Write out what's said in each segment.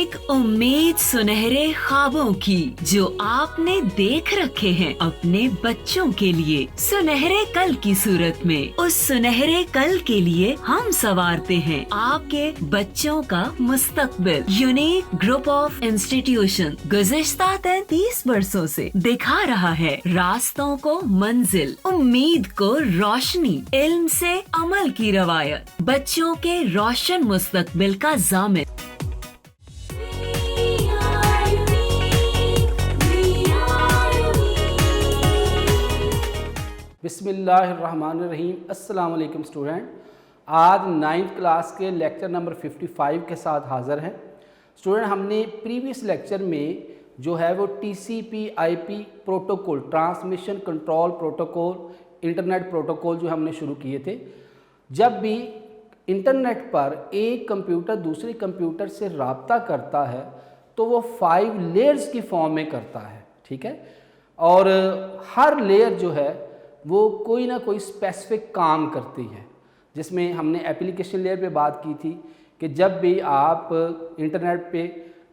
एक उम्मीद सुनहरे ख्वाबों की जो आपने देख रखे हैं अपने बच्चों के लिए, सुनहरे कल की सूरत में। उस सुनहरे कल के लिए हम संवारते हैं आपके बच्चों का मुस्तकबिल। यूनिक ग्रुप ऑफ इंस्टीट्यूशन गुज़िश्ता 33 वर्षों से दिखा रहा है रास्तों को मंजिल, उम्मीद को रोशनी, इल्म से अमल की रवायत, बच्चों के रोशन मुस्तकबिल का जामिन। बिस्मिल्लाहिर्रहमानिर्रहीम। अस्सलाम वालेकुम स्टूडेंट, आज 9th क्लास के लेक्चर नंबर 55 के साथ हाज़िर हैं। स्टूडेंट, हमने प्रीवियस लेक्चर में जो है वो TCP/IP protocol, transmission control protocol, internet protocol जो हमने शुरू किए थे। जब भी इंटरनेट पर एक कंप्यूटर दूसरे कंप्यूटर से रब्ता करता है तो वो 5 लेयर्स की फॉर्म में करता है, ठीक है। और हर लेयर जो है वो कोई ना कोई स्पेसिफिक काम करती है, जिसमें हमने एप्लीकेशन लेयर पे बात की थी कि जब भी आप इंटरनेट पे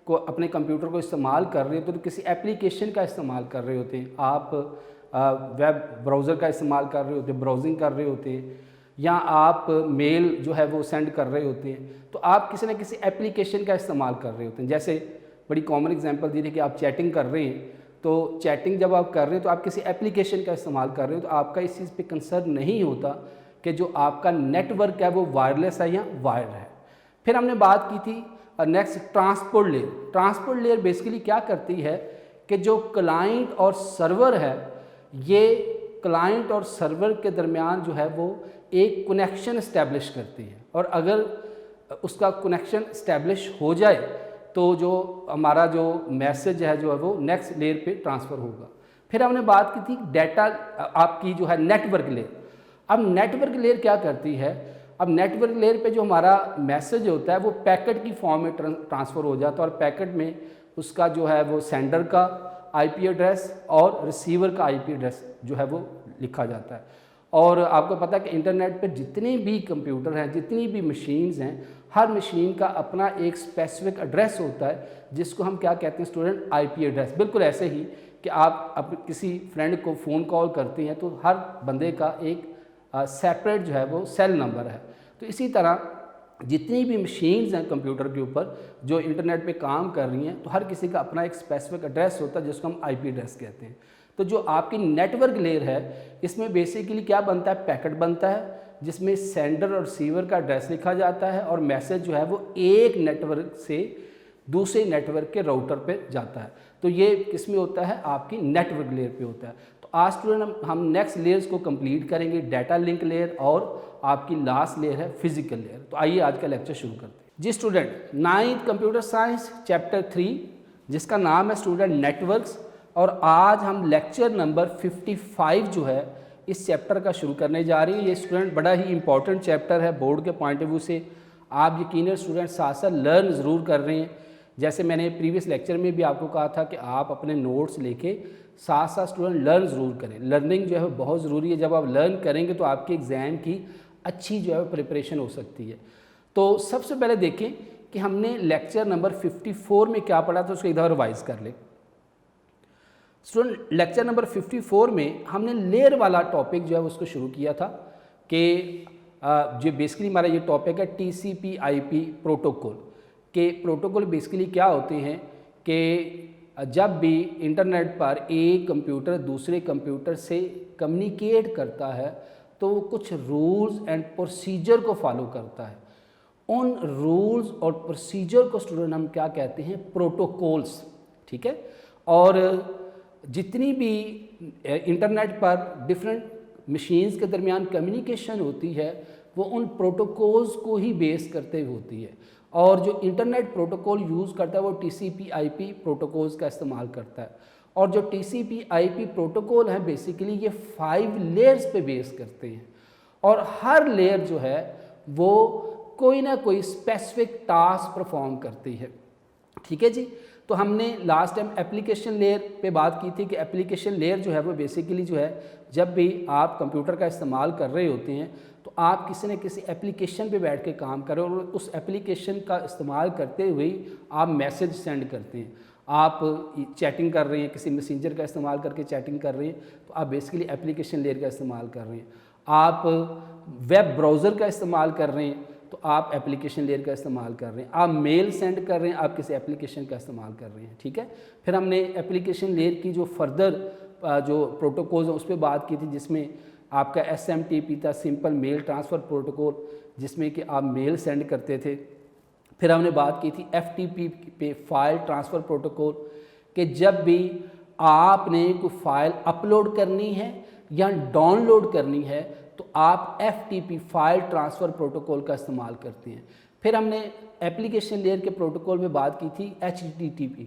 को अपने कंप्यूटर को इस्तेमाल कर रहे हो तो किसी एप्लीकेशन का इस्तेमाल कर रहे होते हैं, आप वेब ब्राउज़र का इस्तेमाल कर रहे होते हैं, ब्राउजिंग कर रहे होते हैं, या आप मेल जो है वो सेंड कर रहे होते हैं, तो आप किसी न किसी एप्लीकेशन का इस्तेमाल कर रहे होते हैं। जैसे बड़ी कॉमन एग्जांपल दी थी कि आप चैटिंग कर रहे हैं, तो चैटिंग जब आप कर रहे हैं तो आप किसी एप्लीकेशन का इस्तेमाल कर रहे हो, तो आपका इस चीज़ पे कंसर्न नहीं होता कि जो आपका नेटवर्क है वो वायरलेस है या वायर्ड है। फिर हमने बात की थी next transport layer. Transport layer basically क्या करती है कि जो क्लाइंट और सर्वर है, ये क्लाइंट और सर्वर के दरमियान जो है वो एक कनेक्शन इस्टेब्लिश करती है, और अगर उसका कनेक्शन इस्टेब्लिश हो जाए तो जो हमारा जो मैसेज है जो है वो नेक्स्ट लेयर पे ट्रांसफ़र होगा। फिर हमने बात की थी डेटा आपकी जो है नेटवर्क लेयर। अब नेटवर्क लेयर क्या करती है, अब नेटवर्क लेयर पे जो हमारा मैसेज होता है वो पैकेट की फॉर्म में ट्रांसफ़र हो जाता है, और पैकेट में उसका जो है वो सेंडर का IP एड्रेस और रिसीवर का IP एड्रेस जो है वो लिखा जाता है। और आपको पता है कि इंटरनेट पर जितने भी कंप्यूटर हैं, जितनी भी मशीन्स हैं, हर मशीन का अपना एक स्पेसिफिक एड्रेस होता है जिसको हम क्या कहते हैं स्टूडेंट, IP एड्रेस। बिल्कुल ऐसे ही कि आप अब किसी फ्रेंड को फ़ोन कॉल करते हैं तो हर बंदे का एक सेपरेट जो है वो सेल नंबर है। तो इसी तरह जितनी भी मशीन्स हैं कंप्यूटर के ऊपर जो इंटरनेट पे काम कर रही हैं, तो हर किसी का अपना एक स्पेसिफिक एड्रेस होता है जिसको हम IP एड्रेस कहते हैं। तो जो आपकी नेटवर्क लेयर है इसमें बेसिकली क्या बनता है, पैकेट बनता है जिसमें सेंडर और रिसीवर का एड्रेस लिखा जाता है, और मैसेज जो है वो एक नेटवर्क से दूसरे नेटवर्क के राउटर पे जाता है। तो ये किस में होता है, आपकी नेटवर्क लेयर पे होता है। तो आज स्टूडेंट हम नेक्स्ट लेयर्स को कंप्लीट करेंगे, डाटा लिंक लेयर, और आपकी लास्ट लेयर है फिजिकल लेयर। तो आइए आज का लेक्चर शुरू करते हैं। जी student, 9th computer science chapter 3 जिसका नाम है स्टूडेंट नेटवर्क्स, और आज हम लेक्चर नंबर 55 जो है इस चैप्टर का शुरू करने जा रही है। ये स्टूडेंट बड़ा ही इंपॉर्टेंट चैप्टर है बोर्ड के पॉइंट ऑफ व्यू से। आप यकीनन स्टूडेंट साथ साथ लर्न ज़रूर कर रहे हैं। जैसे मैंने प्रीवियस लेक्चर में भी आपको कहा था कि आप अपने नोट्स लेके साथ साथ स्टूडेंट लर्न ज़रूर करें। लर्निंग जो है बहुत ज़रूरी है। जब आप लर्न करेंगे तो आपके एग्ज़ाम की अच्छी जो है प्रिपरेशन हो सकती है। तो सबसे पहले देखें कि हमने लेक्चर नंबर 54 में क्या पढ़ा था, उसको एक दफ़ा रिवाइज़ कर लें। स्टूडेंट, लेक्चर नंबर 54 में हमने लेयर वाला टॉपिक जो है उसको शुरू किया था कि जो बेसिकली हमारा ये टॉपिक है TCP/IP प्रोटोकॉल के। प्रोटोकॉल बेसिकली क्या होते हैं कि जब भी इंटरनेट पर एक कंप्यूटर दूसरे कंप्यूटर से कम्युनिकेट करता है तो वो कुछ रूल्स एंड प्रोसीजर को फॉलो करता है। उन रूल्स और प्रोसीजर को स्टूडेंट हम क्या कहते हैं, प्रोटोकॉल्स, ठीक है। और जितनी भी इंटरनेट पर डिफरेंट मशीन्स के दरमियान कम्युनिकेशन होती है वो उन प्रोटोकॉल्स को ही बेस करते हुए होती है, और जो इंटरनेट प्रोटोकॉल यूज़ करता है वो TCP/IP प्रोटोकॉल्स का इस्तेमाल करता है। और जो TCP/IP प्रोटोकॉल हैं बेसिकली ये 5 लेयर्स पे बेस करते हैं, और हर लेयर जो है वो कोई ना कोई स्पेसिफिक टास्क परफॉर्म करती है। ठीक है जी। तो हमने लास्ट टाइम एप्लीकेशन लेयर पे बात की थी कि एप्लीकेशन लेयर जो है वो बेसिकली जो है जब भी आप कंप्यूटर का इस्तेमाल कर रहे होते हैं तो आप किसी न किसी एप्लीकेशन पे बैठ के काम कर रहे हो और उस एप्लीकेशन का इस्तेमाल करते हुए आप मैसेज सेंड करते हैं। आप चैटिंग कर रहे हैं, किसी मैसेंजर का इस्तेमाल करके चैटिंग कर रहे हैं तो आप बेसिकली एप्लीकेशन लेयर का इस्तेमाल कर रहे हैं। आप वेब ब्राउज़र का इस्तेमाल कर रहे हैं तो आप एप्लीकेशन लेयर का इस्तेमाल कर रहे हैं। आप मेल सेंड कर रहे हैं, आप किसी एप्लीकेशन का इस्तेमाल कर रहे हैं। ठीक है, फिर हमने एप्लीकेशन लेयर की जो फर्दर जो प्रोटोकॉल्स हैं उस पर बात की थी, जिसमें आपका SMTP था, सिंपल मेल ट्रांसफ़र प्रोटोकॉल, जिसमें कि आप मेल सेंड करते थे। फिर हमने बात की थी FTP पे फाइल ट्रांसफ़र प्रोटोकॉल कि जब भी आपने कोई फ़ाइल अपलोड करनी है या डाउनलोड करनी है तो आप FTP फाइल ट्रांसफ़र प्रोटोकॉल का इस्तेमाल करते हैं। फिर हमने एप्लीकेशन लेयर के प्रोटोकॉल में बात की थी HTTP,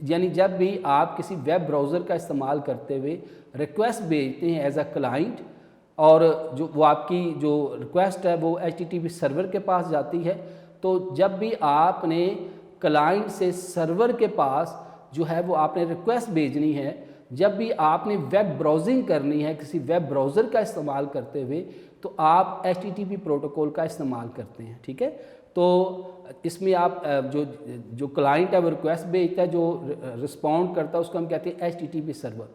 यानी जब भी आप किसी वेब ब्राउज़र का इस्तेमाल करते हुए रिक्वेस्ट भेजते हैं एज अ क्लाइंट और जो वो आपकी जो रिक्वेस्ट है वो HTTP सर्वर के पास जाती है, तो जब भी आपने क्लाइंट से सर्वर के पास जो है वो आपने रिक्वेस्ट भेजनी है, जब भी आपने वेब ब्राउजिंग करनी है किसी वेब ब्राउज़र का इस्तेमाल करते हुए तो आप HTTP प्रोटोकॉल का इस्तेमाल करते हैं। ठीक है, तो इसमें आप जो क्लाइंट है वो रिक्वेस्ट भेजता है, जो रिस्पॉन्ड करता है उसको हम कहते हैं HTTP सर्वर।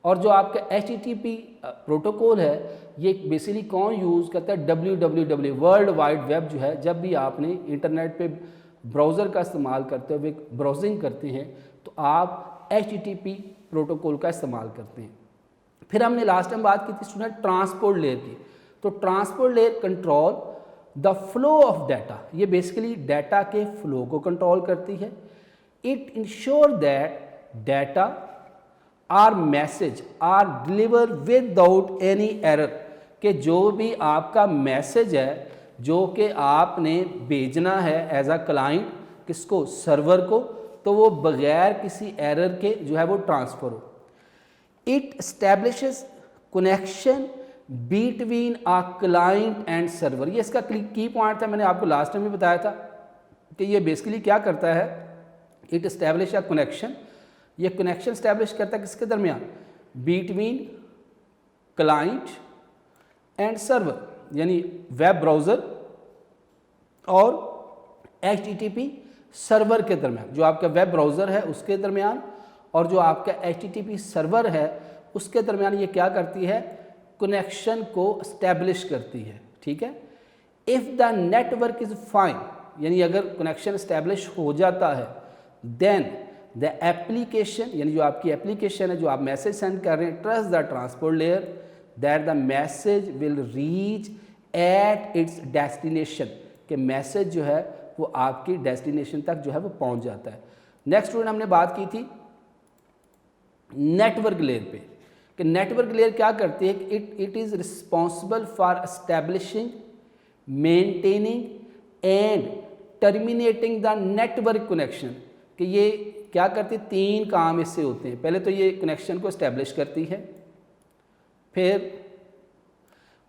और जो आपका HTTP प्रोटोकॉल है ये बेसिकली कौन यूज़ करता है, www वर्ल्ड वाइड वेब जो है, जब भी आपने इंटरनेट पे ब्राउज़र का इस्तेमाल करते हुए ब्राउजिंग करते हैं तो आप HTTP प्रोटोकॉल का इस्तेमाल करते हैं। फिर हमने लास्ट टाइम बात की थी स्टूडेंट ट्रांसपोर्ट लेयर की। तो transport layer control the flow of data, ये बेसिकली डाटा के फ्लो को कंट्रोल करती है। It ensure that data or message are deliver without any error, कि जो भी आपका मैसेज है जो कि आपने भेजना है एज अ क्लाइंट किसको, सर्वर को, तो वो बगैर किसी एरर के जो है वो ट्रांसफ़र हो। It establishes connection between a client and server, ये इसका की पॉइंट था, मैंने आपको लास्ट टाइम भी बताया था कि ये बेसिकली क्या करता है, इट एस्टैब्लिश अ कनेक्शन, ये कनेक्शन एस्टैब्लिश करता है किसके दरमियान, बिटवीन क्लाइंट एंड सर्वर, यानी वेब ब्राउज़र और HTTP सर्वर के दरमियान, जो आपका वेब ब्राउज़र है उसके दरमियान और जो आपका HTTP सर्वर है उसके दरमियान ये क्या करती है, कनेक्शन को इस्टेब्लिश करती है। ठीक है, if the network is fine, यानी अगर कनेक्शन इस्टेब्लिश हो जाता है देन द एप्लीकेशन, यानी जो आपकी एप्लीकेशन है जो आप मैसेज सेंड कर रहे हैं, trust the transport layer that the message will reach at its destination, कि मैसेज जो है वो आपकी डेस्टिनेशन तक जो है वो पहुंच जाता है। नेक्स्ट स्टूडेंट हमने बात की थी नेटवर्क लेयर पे, कि नेटवर्क लेयर क्या करती है, it is responsible for establishing, maintaining and terminating the network connection, कि ये क्या करती है, 3 काम इससे होते हैं। पहले तो ये कनेक्शन को एस्टैब्लिश करती है, फिर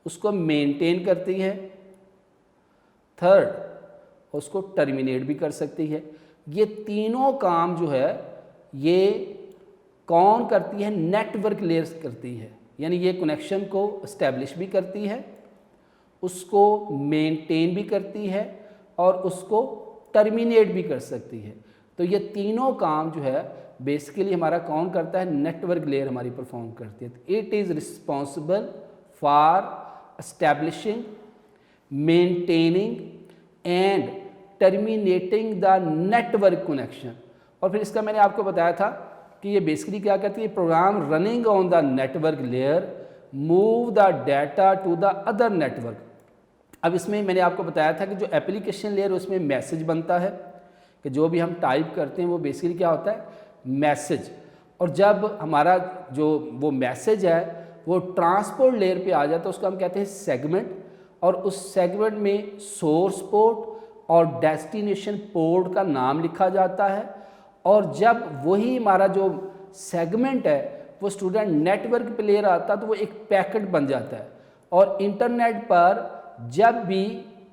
उसको मेंटेन करती है, थर्ड उसको टर्मिनेट भी कर सकती है। ये तीनों काम जो है ये कौन करती है, नेटवर्क लेयर करती है, यानी ये कनेक्शन को इस्टेब्लिश भी करती है, उसको मेंटेन भी करती है और उसको टर्मिनेट भी कर सकती है। तो ये तीनों काम जो है बेसिकली हमारा कौन करता है, नेटवर्क लेयर हमारी परफॉर्म करती है। It is responsible for establishing, maintaining and terminating the network connection. और फिर इसका मैंने आपको बताया था कि ये बेसिकली क्या करती है, program running on the network layer move the data to the other network. अब इसमें मैंने आपको बताया था कि जो एप्लीकेशन लेयर उसमें मैसेज बनता है, कि जो भी हम टाइप करते हैं वो बेसिकली क्या होता है, मैसेज। और जब हमारा जो वो मैसेज है वो ट्रांसपोर्ट लेयर पे आ जाता है उसको हम कहते हैं सेगमेंट, और उस सेगमेंट में सोर्स पोर्ट और डेस्टिनेशन पोर्ट का नाम लिखा जाता है। और जब वही हमारा जो सेगमेंट है वो स्टूडेंट नेटवर्क पे लेयर आता है तो वो एक पैकेट बन जाता है, और इंटरनेट पर जब भी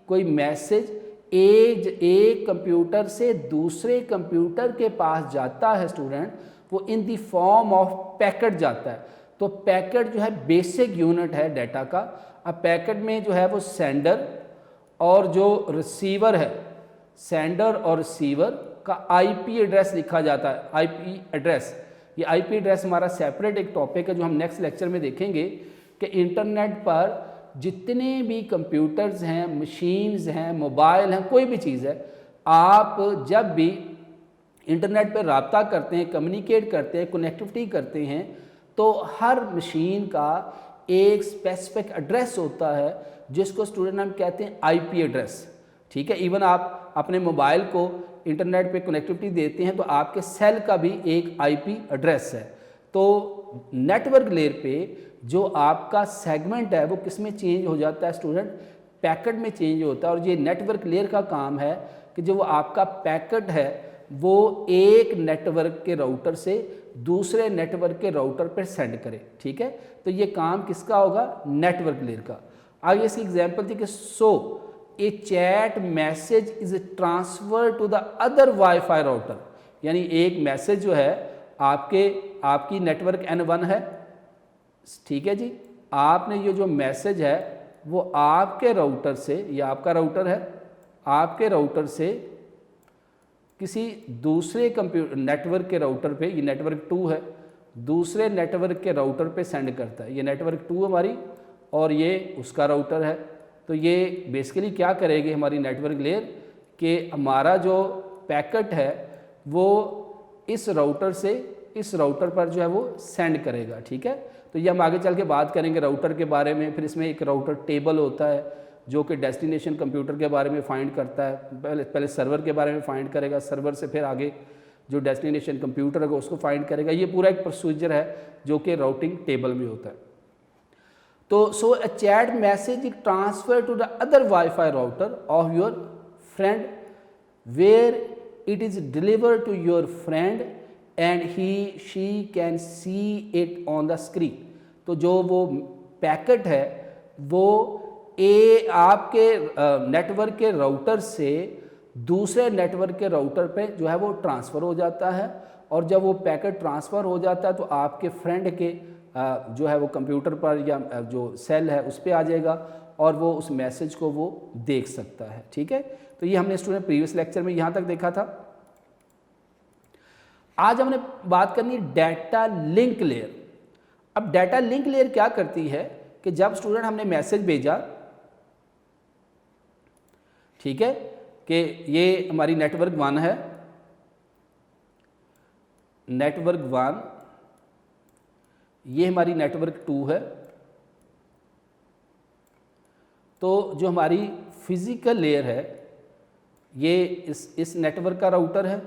कोई मैसेज एक कंप्यूटर से दूसरे कंप्यूटर के पास जाता है स्टूडेंट, वो in the form of packet जाता है। तो पैकेट जो है बेसिक यूनिट है डाटा का। अब पैकेट में जो है वो सेंडर और जो रिसीवर है, सेंडर और रिसीवर का आईपी एड्रेस लिखा जाता है। आईपी एड्रेस, ये आईपी एड्रेस हमारा सेपरेट एक टॉपिक है जो हम नेक्स्ट लेक्चर में देखेंगे कि इंटरनेट पर जितने भी कंप्यूटर्स हैं, मशीन्स हैं, मोबाइल हैं, कोई भी चीज़ है, आप जब भी इंटरनेट पर रब्ता करते हैं, कम्युनिकेट करते हैं, कनेक्टिविटी करते हैं, तो हर मशीन का एक स्पेसिफिक एड्रेस होता है जिसको स्टूडेंट हम कहते हैं आईपी एड्रेस। ठीक है, इवन आप अपने मोबाइल को इंटरनेट पे कनेक्टिविटी देते हैं तो आपके सेल का भी एक आईपी एड्रेस है। तो नेटवर्क लेयर पे जो आपका सेगमेंट है वो किस में चेंज हो जाता है स्टूडेंट? पैकेट में चेंज होता है। और ये नेटवर्क लेयर का काम है कि जो आपका पैकेट है वो एक नेटवर्क के राउटर से दूसरे नेटवर्क के राउटर पर सेंड करे। ठीक है, तो ये काम किसका होगा? नेटवर्क लेयर का। आगे इसकी एग्जांपल थी कि so a chat message is transfer to the other WiFi router, यानी एक मैसेज जो है आपकी नेटवर्क N1 है, ठीक है जी, आपने ये जो मैसेज है वो आपके राउटर से, ये आपका राउटर है, आपके राउटर से किसी दूसरे कंप्यूटर नेटवर्क के राउटर पे, ये नेटवर्क 2 है, दूसरे नेटवर्क के राउटर पे सेंड करता है। ये नेटवर्क 2 हमारी और ये उसका राउटर है। तो ये बेसिकली क्या करेगी हमारी नेटवर्क लेयर कि हमारा जो पैकेट है वो इस राउटर से इस राउटर पर जो है वो सेंड करेगा। ठीक है, तो ये हम आगे चल के बात करेंगे राउटर के बारे में। फिर इसमें एक राउटर टेबल होता है जो कि डेस्टिनेशन कंप्यूटर के बारे में फाइंड करता है। पहले सर्वर के बारे में फाइंड करेगा, सर्वर से फिर आगे जो डेस्टिनेशन कंप्यूटर है उसको फाइंड करेगा। ये पूरा एक प्रोसीजर है जो कि राउटिंग टेबल में होता है। तो so a chat message is transfer to the other WiFi router of your friend where it is delivered to your friend and he she can see it on the screen. तो जो वो packet है वो आपके network के router से दूसरे network के राउटर पे जो है वो ट्रांसफ़र हो जाता है। और जब वो पैकेट ट्रांसफ़र हो जाता है तो आपके फ्रेंड के जो है वो कंप्यूटर पर या जो सेल है उस पर आ जाएगा और वो उस मैसेज को वो देख सकता है। ठीक है, तो ये हमने स्टूडेंट प्रीवियस लेक्चर में यहाँ तक देखा था। आज हमने बात करनी है डाटा लिंक लेयर। अब डाटा लिंक लेयर क्या करती है कि जब स्टूडेंट हमने मैसेज भेजा, ठीक है, कि ये हमारी नेटवर्क 1 है, नेटवर्क 1, ये हमारी नेटवर्क 2 है। तो जो हमारी फिजिकल लेयर है ये इस नेटवर्क का राउटर है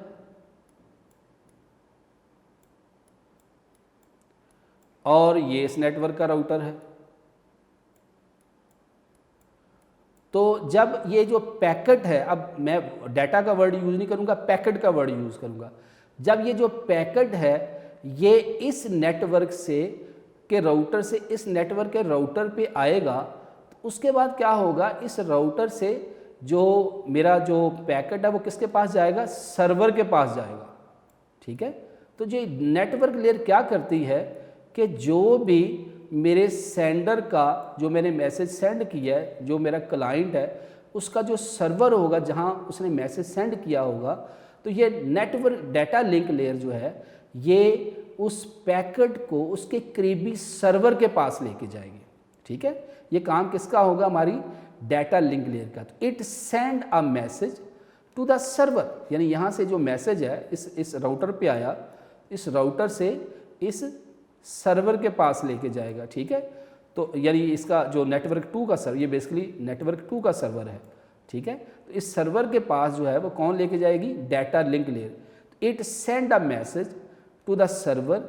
और ये इस नेटवर्क का राउटर है। तो जब ये जो पैकेट है, अब मैं डाटा का वर्ड यूज़ नहीं करूँगा, पैकेट का वर्ड यूज़ करूँगा। जब ये जो पैकेट है ये इस नेटवर्क से के राउटर से इस नेटवर्क के राउटर पे आएगा, तो उसके बाद क्या होगा, इस राउटर से जो मेरा जो पैकेट है वो किसके पास जाएगा? सर्वर के पास जाएगा। ठीक है, तो जो नेटवर्क लेयर क्या करती है कि जो भी मेरे सेंडर का जो मैंने मैसेज सेंड किया है, जो मेरा क्लाइंट है, उसका जो सर्वर होगा जहां उसने मैसेज सेंड किया होगा, तो ये नेटवर्क डाटा लिंक लेयर जो है ये उस पैकेट को उसके करीबी सर्वर के पास लेके जाएगी। ठीक है, ये काम किसका होगा? हमारी डाटा लिंक लेयर का। तो it send a message to the server, यानी यहाँ से जो मैसेज है इस राउटर पे आया, इस राउटर से इस सर्वर के पास लेके जाएगा। ठीक है, तो यानी इसका जो नेटवर्क 2 का सर्वर, ये बेसिकली नेटवर्क 2 का सर्वर है। ठीक है, तो इस सर्वर के पास जो है वो कौन लेके जाएगी? Data link layer. It send a message to the server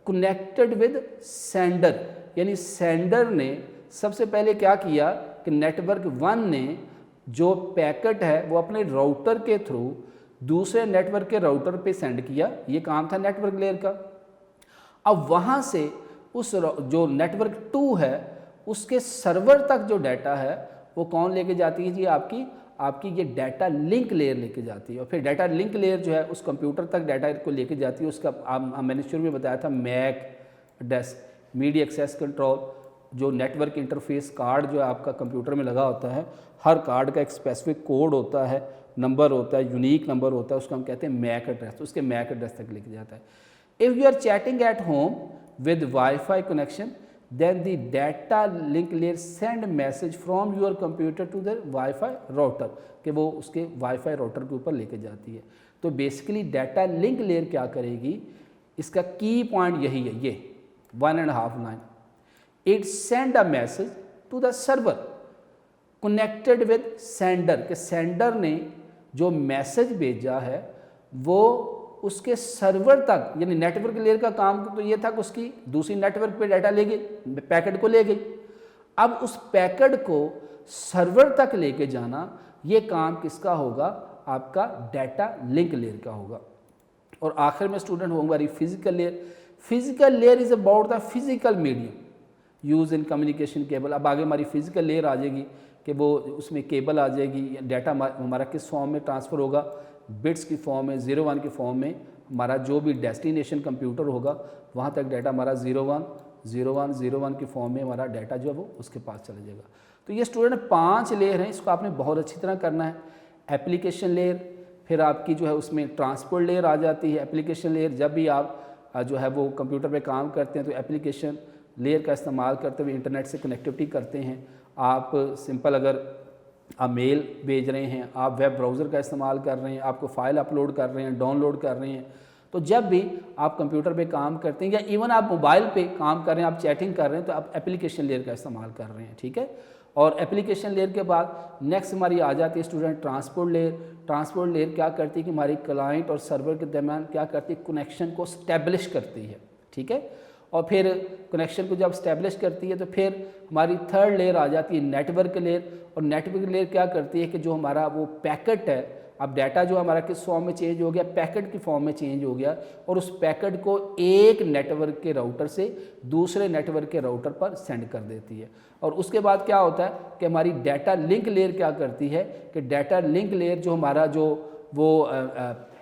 connected with sender, यानी सेंडर ने सबसे पहले क्या किया कि नेटवर्क 1 ने जो पैकेट है वो अपने राउटर के थ्रू दूसरे नेटवर्क के राउटर पे सेंड किया। ये काम था नेटवर्क लेयर का। अब वहाँ से उस जो नेटवर्क 2 है उसके सर्वर तक जो डाटा है वो कौन लेके जाती है जी? आपकी आपकी ये डाटा लिंक लेयर लेके जाती है, और फिर डाटा लिंक लेयर जो है उस कंप्यूटर तक डाटा को लेके जाती है। उसका मैंने शुरू में बताया था MAC address, media access control, जो नेटवर्क इंटरफेस कार्ड जो है आपका कंप्यूटर में लगा होता है, हर कार्ड का एक स्पेसिफिक कोड होता है, नंबर होता है, यूनिक नंबर होता है, उसको हम कहते हैं मैक एड्रेस, उसके मैक एड्रेस तक लेके जाता है। If you are chatting at home with WiFi connection then the data link layer send message from your computer to the Wi-Fi router, कि वो उसके वाईफाई राउटर के ऊपर लेके जाती है। तो बेसिकली डाटा लिंक लेयर क्या करेगी, इसका की पॉइंट यही है, ये 1.5 line, it send a message to the server connected with sender, के सेंडर ने जो मैसेज भेजा है वो उसके सर्वर तक, यानी नेटवर्क लेयर का काम तो ये था कि उसकी दूसरी नेटवर्क पे डाटा ले गई, पैकेट को ले गई। अब उस पैकेट को सर्वर तक लेके जाना, ये काम किसका होगा, आपका डाटा लिंक लेयर का होगा। और आखिर में स्टूडेंट होंगे हमारी physical layer. Physical layer is about the physical medium use in communication cable. अब आगे हमारी फिजिकल लेयर आ जाएगी कि वो उसमें केबल आ जाएगी, डाटा हमारा किस फॉर्म में ट्रांसफ़र होगा, बिट्स की फॉर्म में, 0-1 की फॉर्म में। हमारा जो भी डेस्टिनेशन कंप्यूटर होगा वहाँ तक डाटा हमारा 0-1, 0-1, 0-1 की फॉर्म में हमारा डाटा जो है वो उसके पास चला जाएगा। तो ये स्टूडेंट 5 लेयर हैं, इसको आपने बहुत अच्छी तरह करना है। एप्लीकेशन लेयर, फिर आपकी जो है उसमें ट्रांसपोर्ट लेयर आ जाती है। एप्लीकेशन लेयर जब भी आप जो है वो कंप्यूटर पे काम करते हैं तो एप्लीकेशन लेयर का इस्तेमाल करते हुए इंटरनेट से कनेक्टिविटी करते हैं। आप सिंपल अगर आप मेल भेज रहे हैं, आप वेब ब्राउज़र का इस्तेमाल कर रहे हैं, आपको फ़ाइल अपलोड कर रहे हैं, डाउनलोड कर रहे हैं, तो जब भी आप कंप्यूटर पे काम करते हैं या इवन आप मोबाइल पे काम कर रहे हैं, आप चैटिंग कर रहे हैं, तो आप एप्लीकेशन लेयर का इस्तेमाल कर रहे हैं, ठीक है। और एप्लीकेशन लेयर के बाद नेक्स्ट हमारी आ जाती है student transport layer. Transport layer क्या करती है कि हमारी क्लाइंट और सर्वर के दरमियान क्या करती है, कनेक्शन को स्टैब्लिश करती है, ठीक है। और फिर कनेक्शन को जब स्टैब्लिश करती है तो फिर हमारी थर्ड लेयर आ जाती है नेटवर्क लेयर। और नेटवर्क लेयर क्या करती है कि जो हमारा वो पैकेट है, अब डाटा जो हमारा किस फॉर्म में चेंज हो गया, पैकेट की फॉर्म में चेंज हो गया, और उस पैकेट को एक नेटवर्क के राउटर से दूसरे नेटवर्क के राउटर पर सेंड कर देती है। और उसके बाद क्या होता है कि हमारी डाटा लिंक लेयर क्या करती है कि डाटा लिंक लेयर जो हमारा जो वो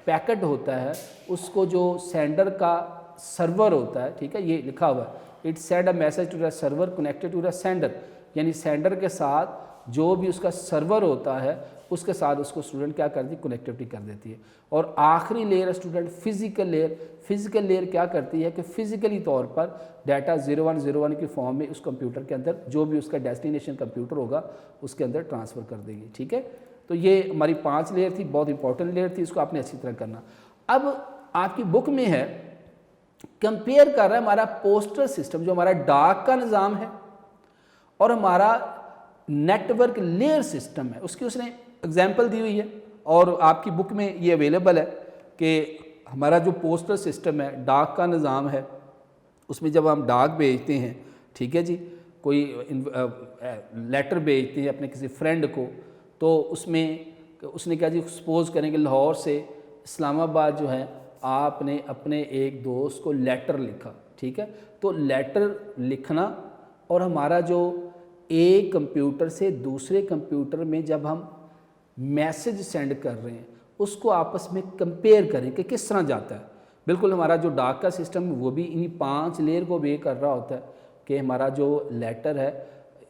पैकेट होता है उसको जो सेंडर का सर्वर होता है, ठीक है, ये लिखा हुआ है, it send a message to the server connected to the sender, यानी सेंडर के साथ जो भी उसका सर्वर होता है उसके साथ उसको स्टूडेंट क्या करती है, कनेक्टिविटी कर देती है। और आखिरी लेयर है student physical layer. Physical layer क्या करती है कि फिजिकली तौर पर डाटा 0-1 की फॉर्म में उस कंप्यूटर के अंदर जो भी उसका डेस्टिनेशन कंप्यूटर होगा उसके अंदर ट्रांसफ़र कर देगी, ठीक है। तो ये हमारी 5 लेयर थी, बहुत इंपॉर्टेंट लेयर थी, इसको आपने अच्छी तरह करना। अब आपकी बुक में है कंपेयर कर रहा है हमारा पोस्टल सिस्टम जो हमारा डाक का निज़ाम है और हमारा नेटवर्क लेयर सिस्टम है, उसकी उसने एग्जाम्पल दी हुई है। और आपकी बुक में ये अवेलेबल है कि हमारा जो पोस्टल सिस्टम है, डाक का निज़ाम है, उसमें जब हम डाक भेजते हैं, ठीक है जी, कोई लेटर भेजते हैं अपने किसी फ्रेंड को, तो उसमें उसने क्या जी, सपोज करेंगे लाहौर से इस्लामाबाद जो है आपने अपने एक दोस्त को लेटर लिखा, ठीक है। तो लेटर लिखना और हमारा जो एक कंप्यूटर से दूसरे कंप्यूटर में जब हम मैसेज सेंड कर रहे हैं उसको आपस में कंपेयर करें कि किस तरह जाता है। बिल्कुल हमारा जो डाक का सिस्टम है वो भी इन्हीं 5 लेयर को भी कर रहा होता है कि हमारा जो लेटर है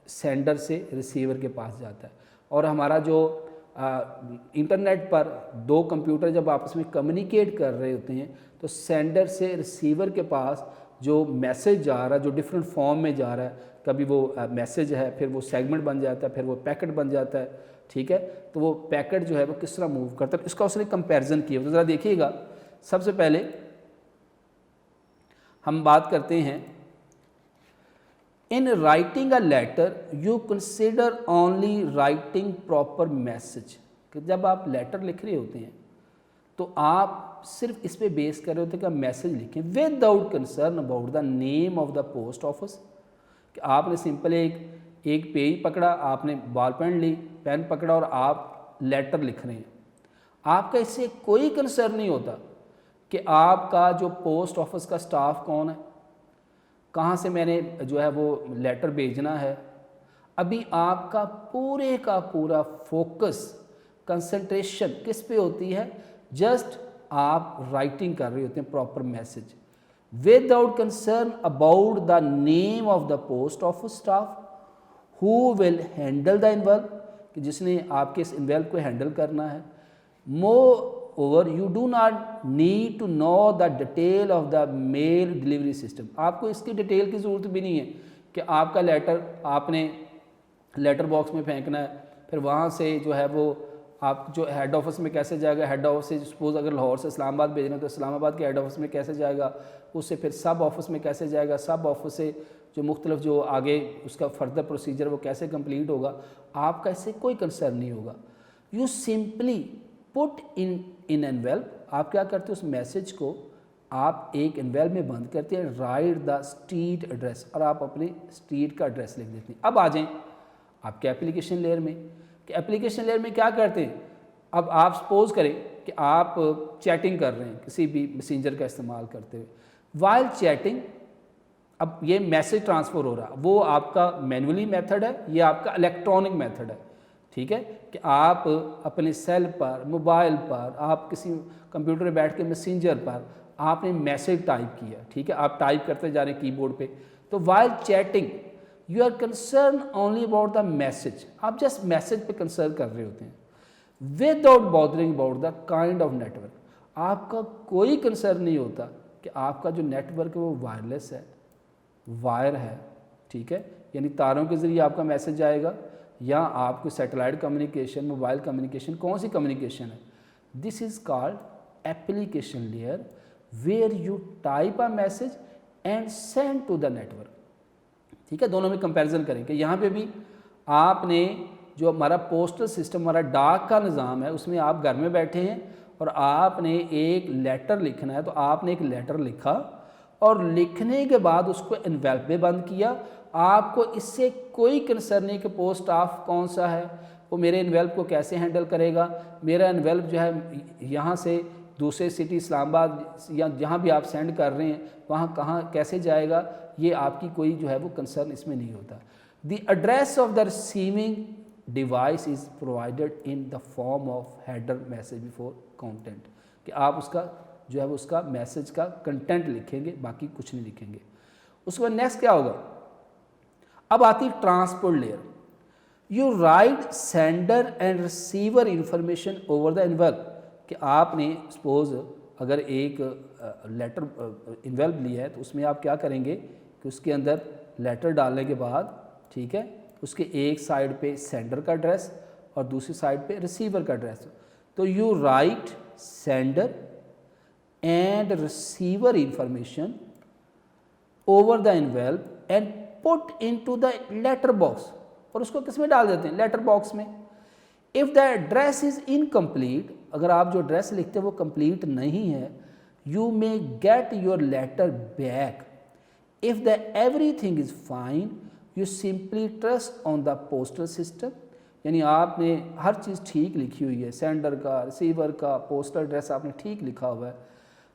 सेंडर से रिसीवर के पास जाता है, और हमारा जो इंटरनेट पर 2 कंप्यूटर जब आपस में कम्युनिकेट कर रहे होते हैं तो सेंडर से रिसीवर के पास जो मैसेज जा रहा है, जो डिफरेंट फॉर्म में जा रहा है, कभी वो मैसेज है, फिर वो सेगमेंट बन जाता है, फिर वो पैकेट बन जाता है, ठीक है। तो वो पैकेट जो है वो किस तरह मूव करता है, इसका उसने कंपैरिजन किया। तो ज़रा देखिएगा, सबसे पहले हम बात करते हैं in writing a letter you consider only writing proper message, कि जब आप लेटर लिख रहे होते हैं तो आप सिर्फ इस पे बेस कर रहे होते हैं कि मैसेज लिखें without concern about the name of the post office. कि आपने सिंपल एक पेज पकड़ा, आपने बॉल पेन पकड़ा और आप लेटर लिख रहे हैं, आपका इससे कोई कंसर्न नहीं होता कि आपका जो पोस्ट ऑफिस का स्टाफ कौन है, कहाँ से मैंने जो है वो लेटर भेजना है। अभी आपका पूरे का पूरा फोकस कंसंट्रेशन किस पे होती है, जस्ट आप राइटिंग कर रहे होते हैं proper message, without concern about the name of the post office staff who will handle the envelope, कि जिसने आपके इस एनवेल्प को हैंडल करना है। More you do not need to know the detail of the mail delivery system, आपको इसकी detail की ज़रूरत भी नहीं है कि आपका लेटर आपने लेटर बॉक्स में फेंकना है, फिर वहाँ से जो है वो आप जो हेड ऑफिस में कैसे जाएगा, हेड ऑफिस से सपोज अगर लाहौर से इस्लामाबाद भेजना है तो इस्लामाबाद के हेड ऑफिस में कैसे जाएगा, उससे फिर सब ऑफिस में कैसे जाएगा, सब ऑफिस से जो मुख्तलिफ जो आगे उसका फर्दर प्रोसीजर वो कैसे कंप्लीट होगा, आपका इससे कोई कंसर्न नहीं होगा। You simply put in envelop, आप क्या करते हो उस मैसेज को आप एक एनवेल्प में बंद करते हैं, राइट द स्ट्रीट एड्रेस, और आप अपने स्ट्रीट का एड्रेस लिख देते हैं। अब आ जाएं आपके एप्लीकेशन लेयर में, कि एप्लीकेशन लेयर में क्या करते हैं। अब आप सपोज करें कि आप चैटिंग कर रहे हैं किसी भी मैसेंजर का इस्तेमाल करते हुए, वाइल चैटिंग अब ये मैसेज ट्रांसफ़र हो रहा, वो आपका मैनुअली मेथड है, ये आपका इलेक्ट्रॉनिक मेथड है, ठीक है, कि आप अपने सेल पर, मोबाइल पर, आप किसी कंप्यूटर में बैठ के मैसेंजर पर आपने मैसेज टाइप किया, ठीक है, आप टाइप करते जा रहे हैं कीबोर्ड पे, तो while chatting you are concern only about the message, आप जस्ट मैसेज पे कंसर्न कर रहे होते हैं, without bothering about the kind of network, आपका कोई कंसर्न नहीं होता कि आपका जो नेटवर्क है वो वायरलेस है, वायर है, ठीक है, यानी तारों के ज़रिए आपका मैसेज आएगा, या आपको सैटेलाइट कम्युनिकेशन, मोबाइल कम्युनिकेशन, कौन सी कम्युनिकेशन है। This is called application layer where you type a message and send to the network, ठीक है। दोनों में कंपैरिजन करेंगे। यहाँ पे भी आपने जो हमारा पोस्टल सिस्टम, हमारा डाक का निज़ाम है, उसमें आप घर में बैठे हैं और आपने एक लेटर लिखना है, तो आपने एक लेटर लिखा और लिखने के बाद उसको एनवेल्प में बंद किया, आपको इससे कोई कंसर्न नहीं कि पोस्ट ऑफ कौन सा है, वो मेरे एनवेल्प को कैसे हैंडल करेगा, मेरा एनवेल्प जो है यहाँ से दूसरे सिटी इस्लामाबाद या जहाँ भी आप सेंड कर रहे हैं वहाँ कहाँ कैसे जाएगा, ये आपकी कोई जो है वो कंसर्न इसमें नहीं होता। The address of the receiving device is provided in the form of header message before content, कि आप उसका जो है वो उसका मैसेज का कंटेंट लिखेंगे, बाकी कुछ नहीं लिखेंगे। उसके बाद नेक्स्ट क्या होगा, अब आती है transport layer. You write sender and receiver information over the envelope, कि आपने सपोज अगर एक लेटर एनवेल्प लिया है तो उसमें आप क्या करेंगे कि उसके अंदर लेटर डालने के बाद, ठीक है, उसके एक साइड पे सेंडर का एड्रेस और दूसरी साइड पे रिसीवर का एड्रेस, तो you write sender and receiver information over the envelope and put into the letter box, और उसको किस में डाल देते हैं, लेटर बॉक्स में। If the address is incomplete, अगर आप जो एड्रेस लिखते हैं वो कंप्लीट नहीं है, you may get your letter back. If the everything is fine you simply trust on the postal system, यानी आपने हर चीज़ ठीक लिखी हुई है, सेंडर का, रिसीवर का, पोस्टल एड्रेस आपने ठीक लिखा हुआ है,